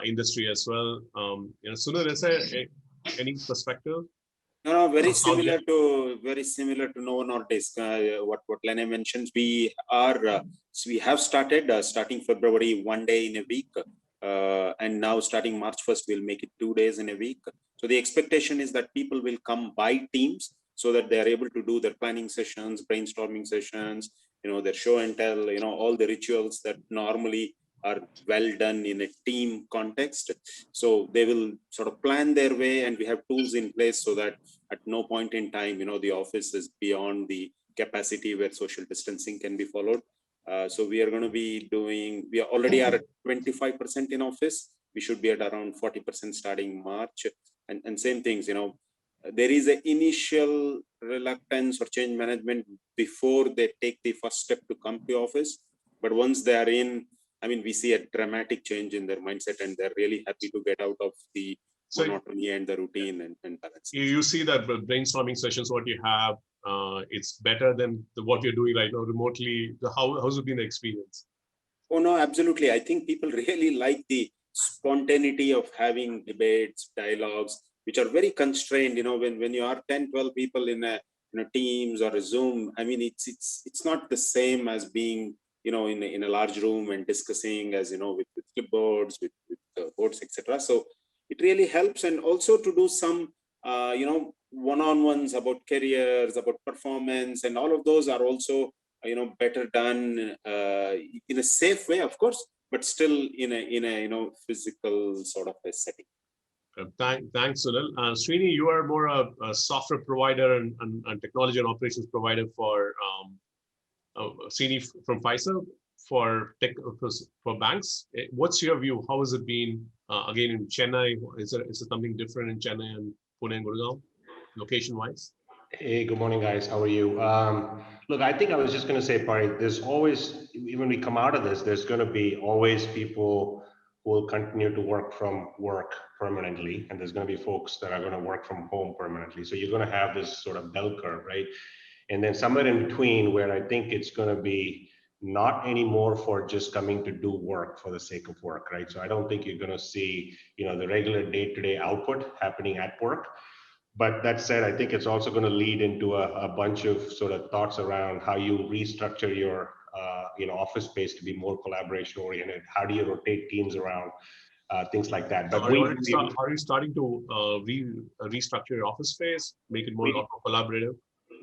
industry as well. Sunil, is there any perspective? No, very similar to Novo Nordisk. What Lene mentions, we have started starting February 1 day in a week, and now starting March 1st we'll make it 2 days in a week. So the expectation is that people will come by teams so that they are able to do their planning sessions, brainstorming sessions, their show and tell, all the rituals that normally are well done in a team context. So they will sort of plan their way, and we have tools in place so that at no point in time, the office is beyond the capacity where social distancing can be followed. So we are going to be we already are at 25% in office. We should be at around 40% starting March. And same things, there is an initial reluctance or change management before they take the first step to come to office. But once they are in, we see a dramatic change in their mindset, and they're really happy to get out of the monotony and the routine and balance. You see that brainstorming sessions, what you have, it's better than what you're doing right now remotely. How's it been the experience? Oh, no, absolutely. I think people really like the spontaneity of having debates, dialogues, which are very constrained. When you are 10, 12 people in a Teams or a Zoom, it's not the same as being in a large room and discussing as with clipboards, with boards, etc. So it really helps, and also to do some one-on-ones about careers, about performance, and all of those are also better done in a safe way, of course, but still in a physical sort of a setting. Thanks, Sunil. Srini, you are more a software provider and technology and operations provider for Srini from Pfizer for banks. What's your view? How has it been again in Chennai? Is it something different in Chennai and Pune and Gurgaon, location-wise? Hey, good morning, guys. How are you? Look, I think I was just going to say, Pari, there's always, when we come out of this, there's going to be always people who will continue to work from work permanently, and there's going to be folks that are going to work from home permanently. So you're going to have this sort of bell curve, right? And then somewhere in between where I think it's going to be not anymore for just coming to do work for the sake of work, right? So I don't think you're going to see, the regular day-to-day output happening at work. But that said, I think it's also going to lead into a bunch of sort of thoughts around how you restructure your office space to be more collaboration oriented. How do you rotate teams around, things like that. But are you starting to restructure your office space, make it more collaborative?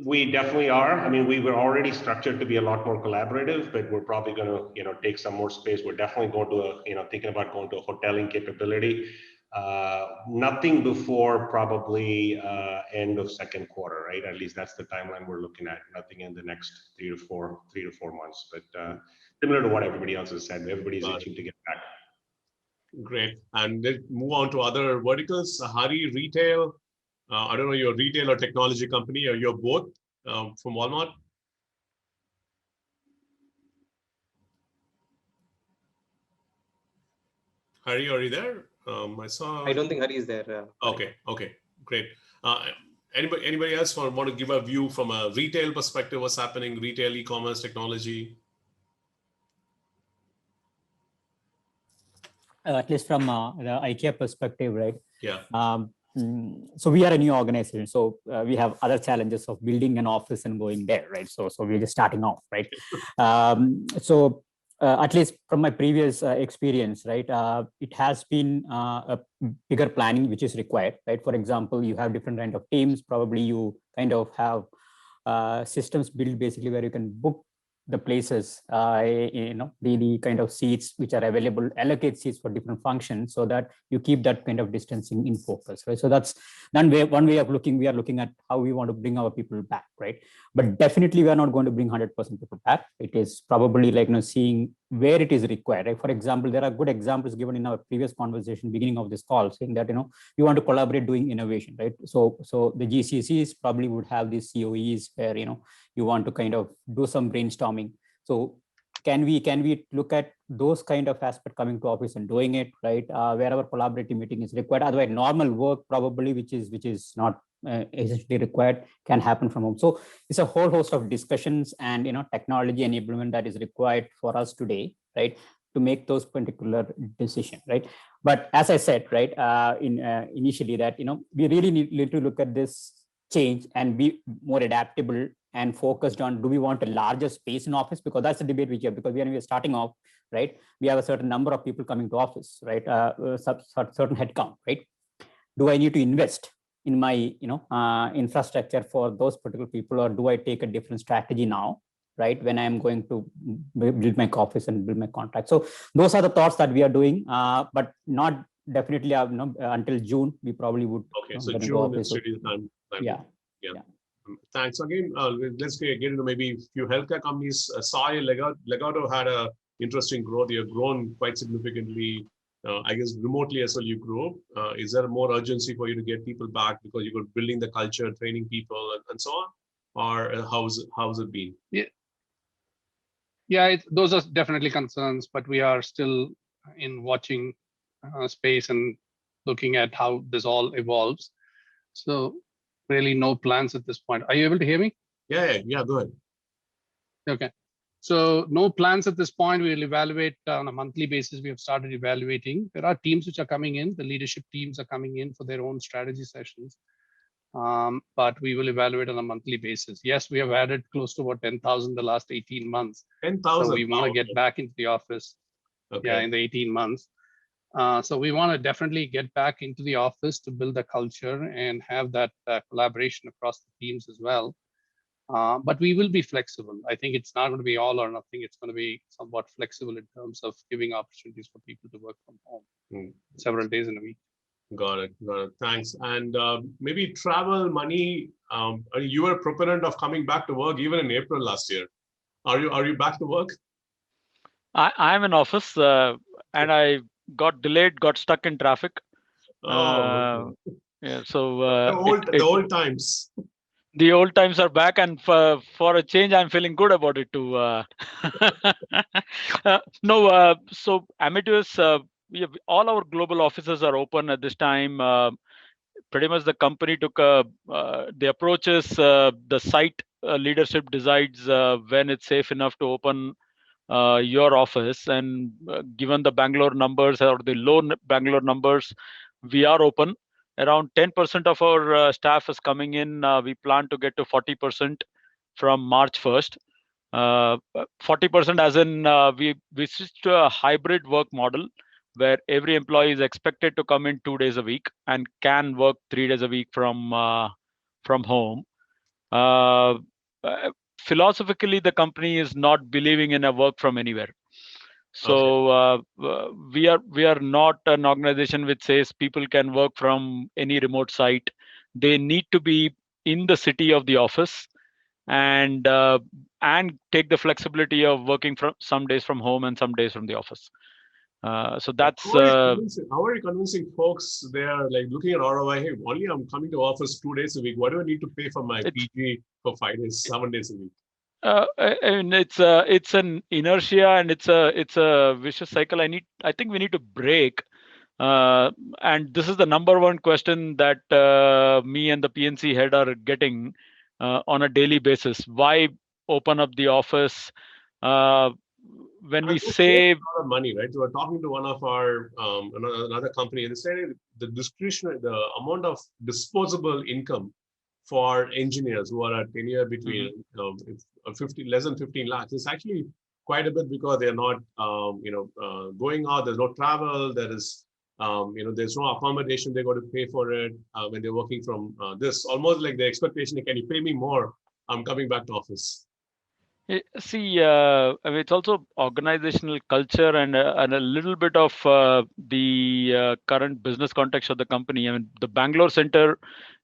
We definitely are. We were already structured to be a lot more collaborative, but we're probably going to take some more space. We're definitely going to thinking about going to a hoteling capability. Nothing before probably end of second quarter, right? At least that's the timeline we're looking at. Nothing in the next 3 to 4 months. But similar to what everybody else has said, everybody's itching to get back. Great. And then move on to other verticals. Hari, retail. I don't know, you're a retail or technology company, or you're both from Walmart? Hari, are you there? I don't think Hari is there. Okay, great. Anybody else want to give a view from a retail perspective? What's happening? Retail, e-commerce, technology? At least from the IKEA perspective, right? Yeah. so we are a new organization, so we have other challenges of building an office and going there, right? So we're just starting off, right? At least from my previous experience, right, it has been a bigger planning which is required, right? For example, you have different kind of teams. Probably you kind of have systems built basically where you can book the places, the kind of seats which are available, allocate seats for different functions, so that you keep that kind of distancing in focus, right? So that's one way of looking. We are looking at how we want to bring our people back, right? But definitely we are not going to bring 100% people back. It is probably like, seeing where it is required, right? For example, there are good examples given in our previous conversation, beginning of this call, saying that, you want to collaborate doing innovation, right? So the GCCs probably would have these COEs where, you want to kind of do some brainstorming. So can we look at those kind of aspect coming to office and doing it, right? Wherever collaborative meeting is required. Otherwise, normal work probably, which is not essentially required, can happen from home. So it's a whole host of discussions and technology enablement that is required for us today, right, to make those particular decisions, right? But as I said, right, initially that we really need to look at this change and be more adaptable and focused on, do we want a larger space in office? Because that's the debate we have, because we are starting off, right? We have a certain number of people coming to office, right? Certain headcount, right? Do I need to invest in my infrastructure for those particular people, or do I take a different strategy now, right, when I'm going to build my office and build my contract? So those are the thoughts that we are doing, but not definitely until June. We probably would. Okay, so June is really the time. Yeah. Thanks again. Let's get into maybe a few healthcare companies. Sai, Legato had a interesting growth. You have grown quite significantly. I guess remotely as well you grow. Is there more urgency for you to get people back because you're building the culture, training people, and so on? Or how's it been? Yeah, those are definitely concerns, but we are still in watching space and looking at how this all evolves. So really no plans at this point. Are you able to hear me? Yeah, go ahead. Okay. So no plans at this point. We'll evaluate on a monthly basis. We have started evaluating. There are teams which are coming in. The leadership teams are coming in for their own strategy sessions. But we will evaluate on a monthly basis. Yes, we have added close to about 10,000 the last 18 months. 10,000. So we want to get back into the office. Okay. Yeah, in the 18 months. So we want to definitely get back into the office to build the culture and have that collaboration across the teams as well. But we will be flexible. I think it's not going to be all or nothing. It's going to be somewhat flexible in terms of giving opportunities for people to work from home several days in a week. Got it. Thanks. And maybe travel, money. You were a proponent of coming back to work even in April last year. Are you back to work? I'm in office and I got delayed, got stuck in traffic. Yeah. So the old times. The old times are back, and for a change, I'm feeling good about it too. So Amadeus, all our global offices are open at this time. Pretty much the company took the approaches. The site leadership decides when it's safe enough to open your office, and given the Bangalore numbers or the low Bangalore numbers, we are open. Around 10% of our staff is coming in. We plan to get to 40% from March 1st. 40% as in we switched to a hybrid work model where every employee is expected to come in 2 days a week and can work 3 days a week from home. Philosophically, the company is not believing in a work from anywhere. So we are not an organization which says people can work from any remote site. They need to be in the city of the office and take the flexibility of working from some days from home and some days from the office. So that's how are you convincing folks? They are like looking at ROI. Hey, only I'm coming to office 2 days a week. What do I need to pay for my PG for 5 days, 7 days a week? And it's an inertia and it's a vicious cycle. I think we need to break. And this is the number one question that me and the PNC head are getting on a daily basis. Why open up the office? when we They say save a lot of money, right? So we're talking to one of our another company, and they said the discretionary, the amount of disposable income for engineers who are at anywhere between 50 less than 15 lakhs is actually quite a bit, because they're not going out. There's no travel. There is there's no accommodation. They got to pay for it when they're working from this. Almost like the expectation: can you pay me more? I'm coming back to office. See, I mean, it's also organizational culture and a little bit of the current business context of the company. I mean, the Bangalore center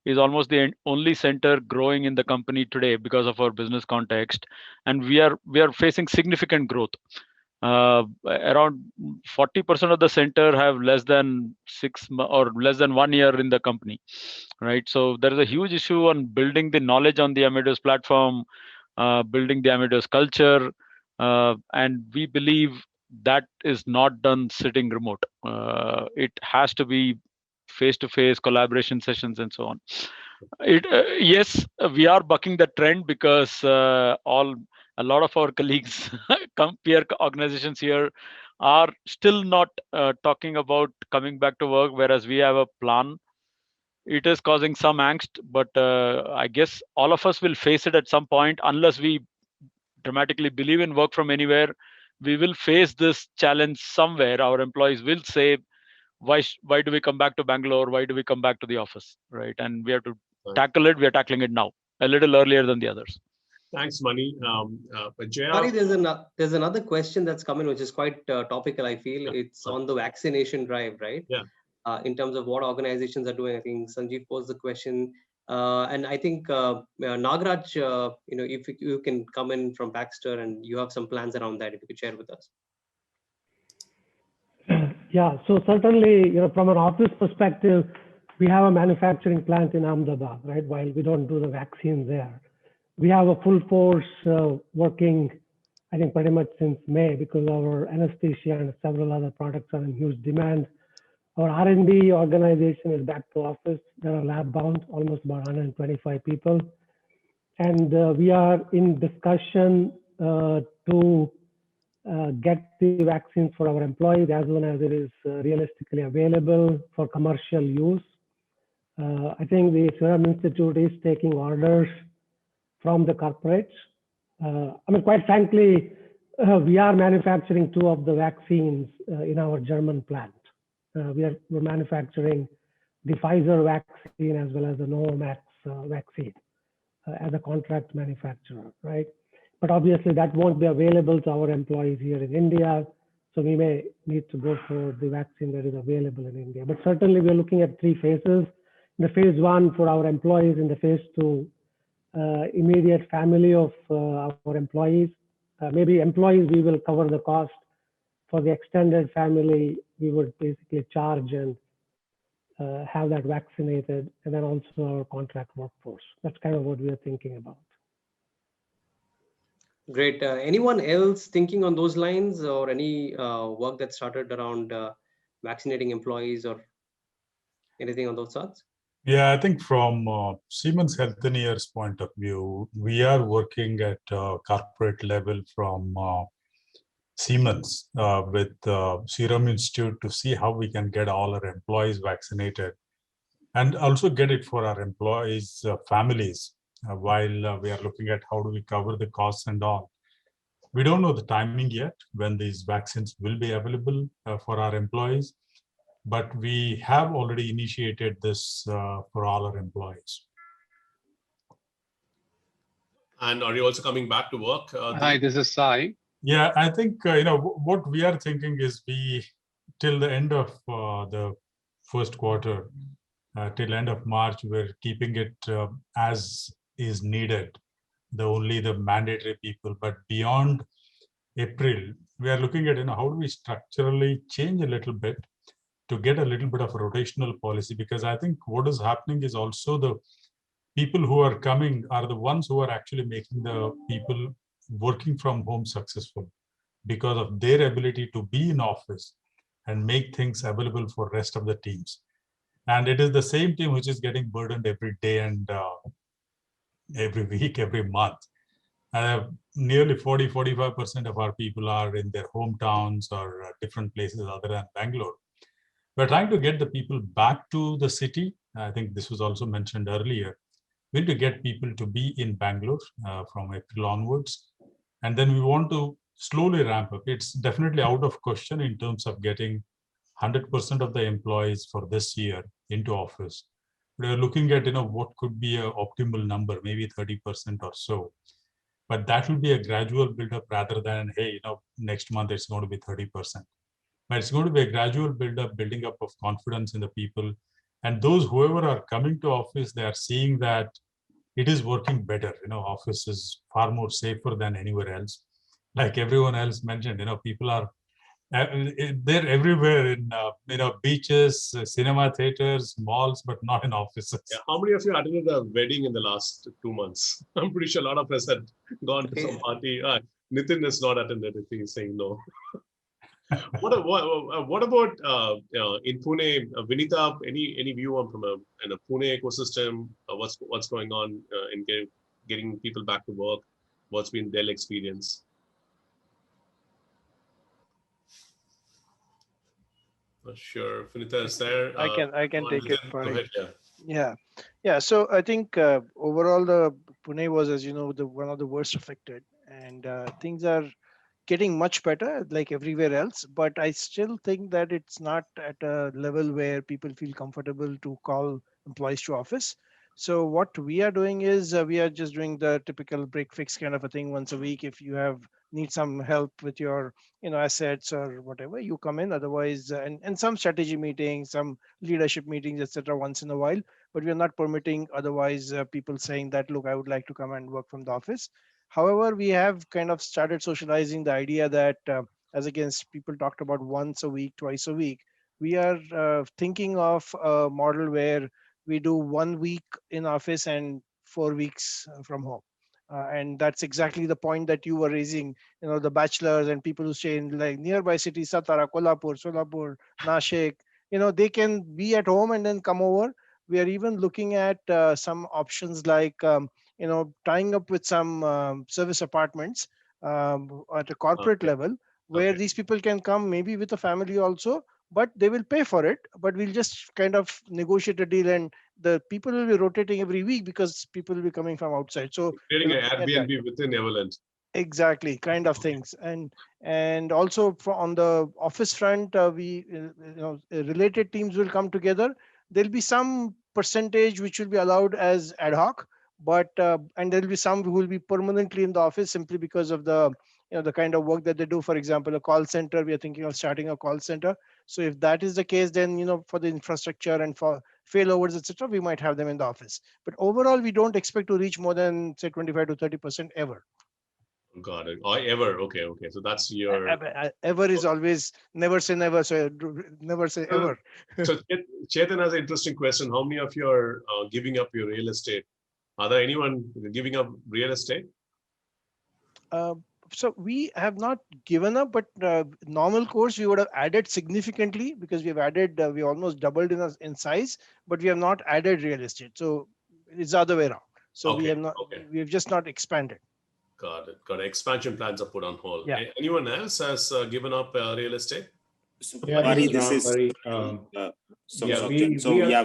is almost the only center growing in the company today because of our business context, and we are facing significant growth. Around 40% of the center have less than 1 year in the company, right? So there is a huge issue on building the knowledge on the Amadeus platform, building the Amadeus culture, and we believe that is not done sitting remote. It has to be face-to-face collaboration sessions and so on. Yes, we are bucking the trend because a lot of our colleagues, peer organizations here, are still not talking about coming back to work, whereas we have a plan. It is causing some angst, but I guess all of us will face it at some point. Unless we dramatically believe in work from anywhere, we will face this challenge somewhere. Our employees will say, why do we come back to Bangalore? Why do we come back to the office, right? And we have to tackle it. We are tackling it now, a little earlier than the others. Thanks, Mani. Pari, there's another question that's coming, which is quite topical, I feel. It's on the vaccination drive, right? Yeah. In terms of what organizations are doing. I think Sanjeev posed the question. And I think Nagaraj, if you can come in from Baxter and you have some plans around that, if you could share with us. Yeah, so certainly, from an office perspective, we have a manufacturing plant in Ahmedabad, right? While we don't do the vaccines there, we have a full force working, I think, pretty much since May, because our anesthesia and several other products are in huge demand. Our R&D organization is back to office. They are lab bound, almost about 125 people. And we are in discussion to get the vaccines for our employees as soon as it is realistically available for commercial use. I think the Serum Institute is taking orders from the corporates. I mean, quite frankly, we are manufacturing 2 of the vaccines in our German plant. We're manufacturing the Pfizer vaccine as well as the Novavax vaccine as a contract manufacturer, right? But obviously that won't be available to our employees here in India. So we may need to go for the vaccine that is available in India. But certainly we're looking at 3 phases. In the phase 1 for our employees, in the phase 2, immediate family of our employees. Maybe employees, we will cover the cost. For the extended family, we would basically charge and have that vaccinated, and then also our contract workforce. That's kind of what we are thinking about. Great. Anyone else thinking on those lines, or any work that started around vaccinating employees or anything on those sorts? Yeah, I think from Siemens Healthineers point of view, we are working at corporate level from Siemens with Serum Institute to see how we can get all our employees vaccinated, and also get it for our employees' families while we are looking at how do we cover the costs and all. We don't know the timing yet when these vaccines will be available for our employees, but we have already initiated this for all our employees. And are you also coming back to work? Hi, this is Sai. Yeah, I think what we are thinking is till the end of the first quarter, till end of March, we're keeping it as is needed, only the mandatory people. But beyond April, we are looking at how do we structurally change a little bit to get a little bit of a rotational policy, because I think what is happening is also the people who are coming are the ones who are actually making the people working from home successful, because of their ability to be in office and make things available for rest of the teams. And it is the same team which is getting burdened every day and every week, every month. Nearly 40-45% of our people are in their hometowns or different places other than Bangalore. We're trying to get the people back to the city. I think this was also mentioned earlier. We need to get people to be in Bangalore from April onwards. And then we want to slowly ramp up. It's definitely out of question in terms of getting 100% of the employees for this year into office. We're looking at what could be an optimal number, maybe 30% or so. But that will be a gradual build-up rather than, hey, next month it's going to be 30%. But it's going to be a gradual build-up, building up of confidence in the people. And those whoever are coming to office, they are seeing that it is working better. Office is far more safer than anywhere else. Like everyone else mentioned, people are they're everywhere in beaches, cinema theaters, malls, but not in offices. Yeah. How many of you attended a wedding in the last 2 months? I'm pretty sure a lot of us had gone to some party. Nitin has not attended it. He's saying no. What about in Pune, Vinita? Any view on from a Pune ecosystem? What's going on in getting people back to work? What's been their experience? Not sure. Vinita is there. I can take it. Go ahead, yeah. So I think overall the Pune was, as you know, one of the worst affected, and things are getting much better like everywhere else, but I still think that it's not at a level where people feel comfortable to call employees to office. So what we are doing is we are just doing the typical break fix kind of a thing once a week. If you need some help with your assets or whatever, you come in. Otherwise, and some strategy meetings, some leadership meetings, etc. once in a while. But we are not permitting otherwise people saying that, look, I would like to come and work from the office. However, we have kind of started socializing the idea that, as against people talked about once a week, twice a week, we are thinking of a model where we do 1 week in office and 4 weeks from home. And that's exactly the point that you were raising, the bachelors and people who stay in like nearby cities, Satara, Kolhapur, Solapur, Nashik, they can be at home and then come over. We are even looking at some options like, tying up with some service apartments at a corporate level, where these people can come maybe with a family also, but they will pay for it. But we'll just kind of negotiate a deal, and the people will be rotating every week because people will be coming from outside. So creating an Airbnb within Everland. Exactly, kind of things. And also on the office front, we related teams will come together. There'll be some percentage which will be allowed as ad hoc, but and there'll be some who will be permanently in the office simply because of the the kind of work that they do. For example, a call center, we are thinking of starting a call center. So if that is the case, then for the infrastructure and for failovers, etc., we might have them in the office. But overall, we don't expect to reach more than say 25 to 30% ever. Got it. Or ever. Okay. So that's your ever is always never say never. So never say ever. So Chetan has an interesting question. How many of you are giving up your real estate? Are there anyone giving up real estate? So we have not given up, but normal course we would have added significantly, because we have added, we almost doubled in size, but we have not added real estate. So it's the other way around. So we have not, we have just not expanded. Got it. Expansion plans are put on hold. Yeah. Anyone else has given up real estate? Pari, this is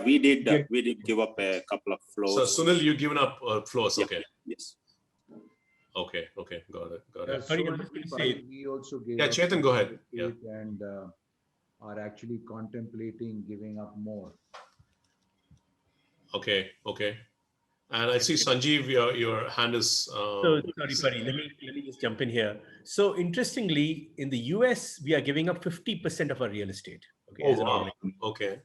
we did give up a couple of floors. So Sunil, you've given up floors. Yeah. Okay. Yes. Okay. Got it. We also gave Chetan, go ahead. Yeah. And are actually contemplating giving up more. Okay. And I see Sanjeev, your hand is. So sorry, Pari. Let me just jump in here. So interestingly, in the US, we are giving up 50% of our real estate. Okay. Oh, wow. Okay.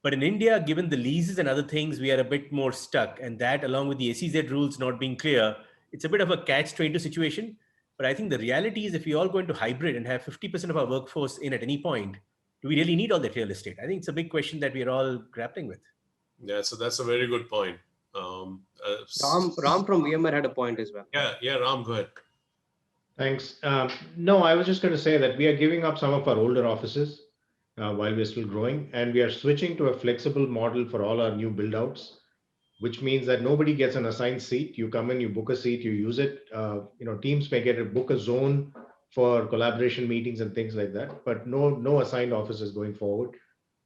But in India, given the leases and other things, we are a bit more stuck, and that, along with the SEZ rules not being clear, it's a bit of a catch-22 situation. But I think the reality is, if we all go into hybrid and have 50% of our workforce in at any point, do we really need all that real estate? I think it's a big question that we are all grappling with. Yeah, so that's a very good point. Ram from VMware had a point as well. Yeah, Ram, go ahead. Thanks. No, I was just going to say that we are giving up some of our older offices while we're still growing, and we are switching to a flexible model for all our new build-outs, which means that nobody gets an assigned seat. You come in, you book a seat, you use it. Teams may get a book a zone for collaboration meetings and things like that, but no assigned offices going forward.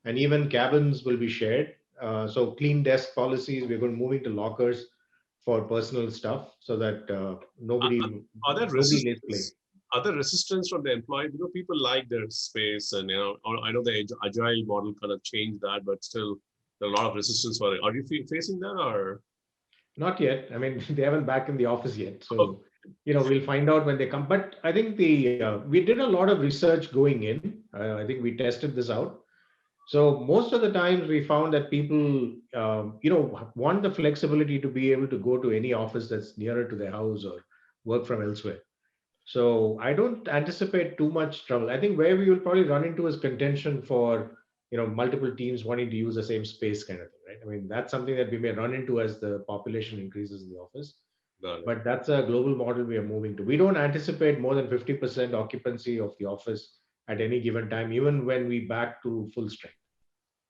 And even cabins will be shared. So clean desk policies, we're going to moving to lockers for personal stuff so that nobody lays blame. Are there resistance from the employee? People like their space, and I know the agile model kind of changed that, but still there are a lot of resistance for it. Are you facing that, or not yet? I mean, they haven't back in the office yet, so we'll find out when they come. But I think we did a lot of research going in. I think we tested this out. So most of the times we found that people, want the flexibility to be able to go to any office that's nearer to their house or work from elsewhere. So I don't anticipate too much trouble. I think where we will probably run into is contention for, multiple teams wanting to use the same space kind of thing, right? I mean, that's something that we may run into as the population increases in the office. But that's a global model we are moving to. We don't anticipate more than 50% occupancy of the office at any given time, even when we back to full strength.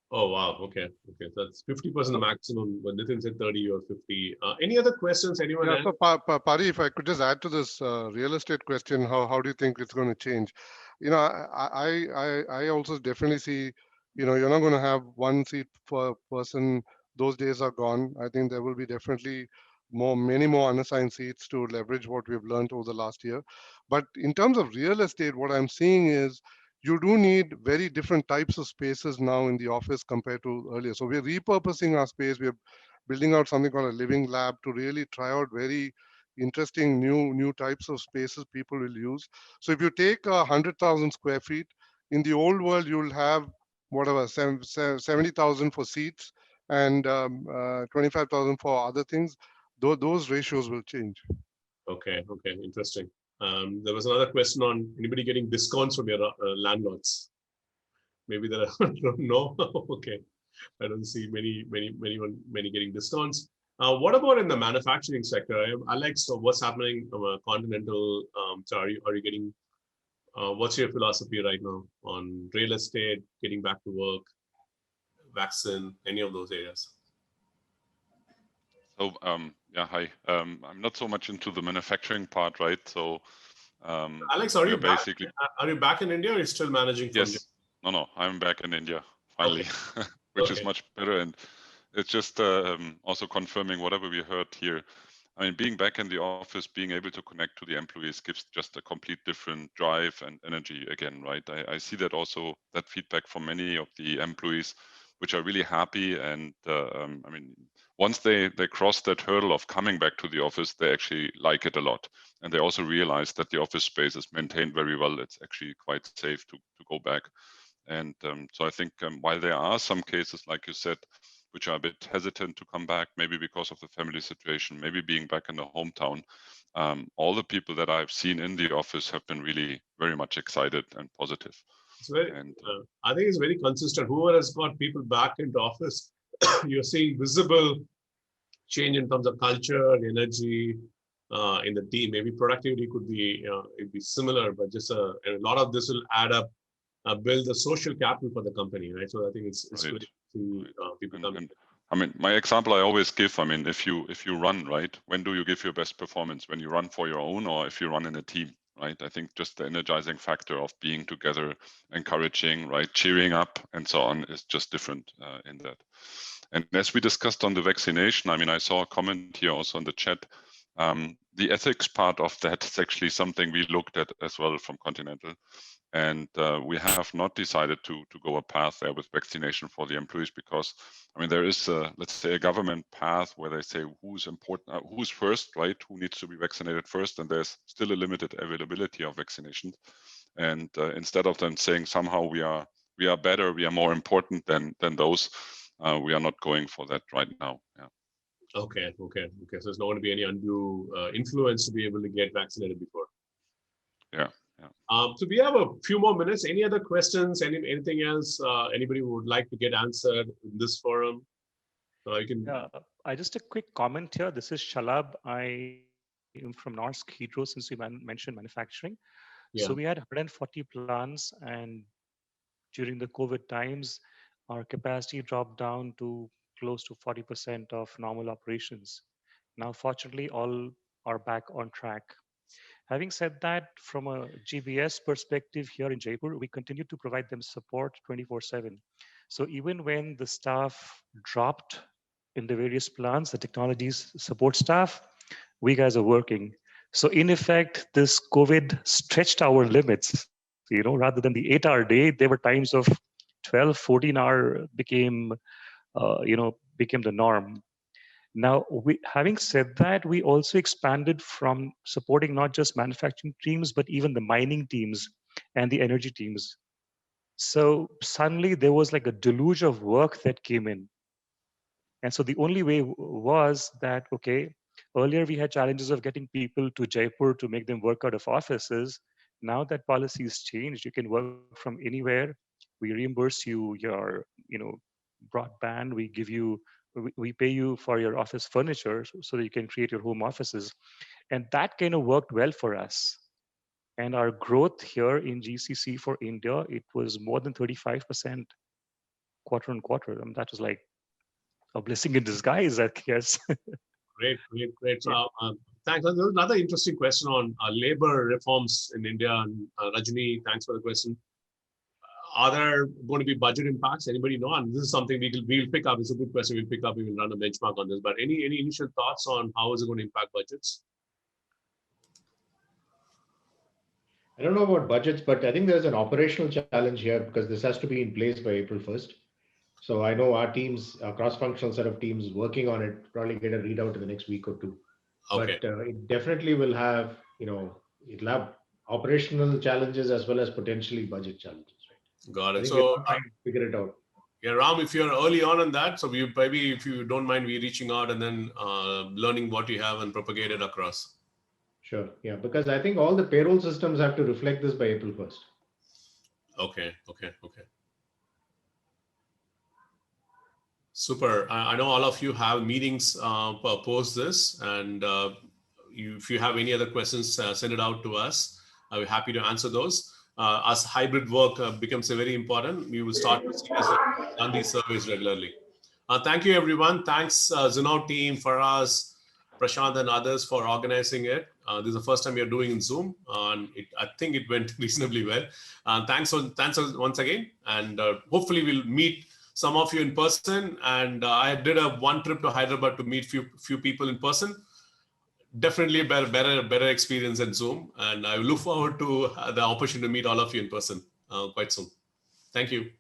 Oh, wow. Okay. So that's 50% the maximum. When Nitin said 30 or 50. Any other questions? Anyone else? So Pari, if I could just add to this real estate question, how do you think it's going to change? I also definitely see, you're not going to have one seat per person. Those days are gone. I think there will be definitely many more unassigned seats to leverage what we've learned over the last year. But in terms of real estate, what I'm seeing is you do need very different types of spaces now in the office compared to earlier. So we're repurposing our space. We're building out something called a living lab to really try out very interesting new types of spaces people will use. So if you take 100,000 square feet, in the old world, you'll have whatever 70,000 for seats and 25,000 for other things. Those ratios will change. Okay, interesting. There was another question on anybody getting discounts from your landlords. Maybe there are no. Okay, I don't see many getting discounts. What about in the manufacturing sector? Alex, what's happening from a continental? So are you getting? What's your philosophy right now on real estate, getting back to work, vaccine, any of those areas? So yeah, hi. I'm not so much into the manufacturing part, right? So Alex, are you back in India, or are you still managing? Yes. No, I'm back in India finally, okay. Which is much better, and it's just also confirming whatever we heard here. I mean, being back in the office, being able to connect to the employees gives just a complete different drive and energy again, right? I see that also, that feedback from many of the employees, which are really happy. And I mean, once they cross that hurdle of coming back to the office, they actually like it a lot. And they also realize that the office space is maintained very well. It's actually quite safe to go back. And so I think while there are some cases, like you said, which are a bit hesitant to come back, maybe because of the family situation, maybe being back in the hometown, all the people that I've seen in the office have been really very much excited and positive. I think it's very consistent. Whoever has got people back into office, you're seeing visible change in terms of culture, energy in the team. Maybe productivity could be it'd be similar, but just a lot of this will add up, build the social capital for the company, right? So I think it's right. Good to see people coming. I mean, my example I always give, I mean, if you run, right, when do you give your best performance? When you run for your own, or if you run in a team, right? I think just the energizing factor of being together, encouraging, right, cheering up and so on is just different in that. And as we discussed on the vaccination, I mean, I saw a comment here also in the chat. The ethics part of that is actually something we looked at as well from Continental. And we have not decided to go a path there with vaccination for the employees, because I mean, there is let's say a government path where they say who's important, who's first, right? Who needs to be vaccinated first, and there's still a limited availability of vaccinations. And instead of them saying somehow we are better, we are more important than those, we are not going for that right now. Yeah. Okay. So there's not going to be any undue influence to be able to get vaccinated before. Yeah. So we have a few more minutes. Any other questions? Anything else? Anybody would like to get answered in this forum? You can. I just a quick comment here. This is Shalab. I am from Norsk Hydro, since we mentioned manufacturing. Yeah. So we had 140 plants, and during the COVID times, our capacity dropped down to close to 40% of normal operations. Now, fortunately, all are back on track. Having said that, from a GBS perspective here in Jaipur, we continue to provide them support 24/7. So even when the staff dropped in the various plants, the technologies support staff, we guys are working. So in effect, this COVID stretched our limits. Rather than the 8-hour day, there were times of 12, 14-hour became the norm. Now, having said that, we also expanded from supporting not just manufacturing teams, but even the mining teams and the energy teams. So suddenly there was like a deluge of work that came in. And so the only way was that, okay, earlier we had challenges of getting people to Jaipur to make them work out of offices. Now that policy has changed, you can work from anywhere. We reimburse you your, broadband. We pay you for your office furniture so that you can create your home offices. And that kind of worked well for us. And our growth here in GCC for India, it was more than 35% quarter on quarter. And that was like a blessing in disguise, I guess. Great. So, thanks. There's another interesting question on labor reforms in India. And Rajni, thanks for the question. Are there going to be budget impacts? Anybody know? And this is something we'll pick up. It's a good question. We'll pick up. We will run a benchmark on this. But any initial thoughts on how is it going to impact budgets? I don't know about budgets, but I think there's an operational challenge here because this has to be in place by April 1st. So I know our teams, a cross-functional set of teams working on it, probably get a readout in the next week or two. Okay. But it definitely will have, it'll have operational challenges as well as potentially budget challenges. Right? Got it. So figure it out. Yeah, Ram, if you're early on that, so maybe if you don't mind, we reaching out and then learning what you have and propagate it across. Sure. Yeah, because I think all the payroll systems have to reflect this by April 1st. Okay. Super. I know all of you have meetings post this, and if you have any other questions, send it out to us. I'll be happy to answer those. As hybrid work becomes very important, we will start to see us run these surveys regularly. Thank you, everyone. Thanks, Zinnov team, Faraz, Prashant, and others for organizing it. This is the first time we are doing in Zoom, and I think it went reasonably well. Thanks once again, and hopefully we'll meet some of you in person. And I did one trip to Hyderabad to meet few people in person. Definitely a better experience than Zoom, and I look forward to the opportunity to meet all of you in person quite soon. Thank you.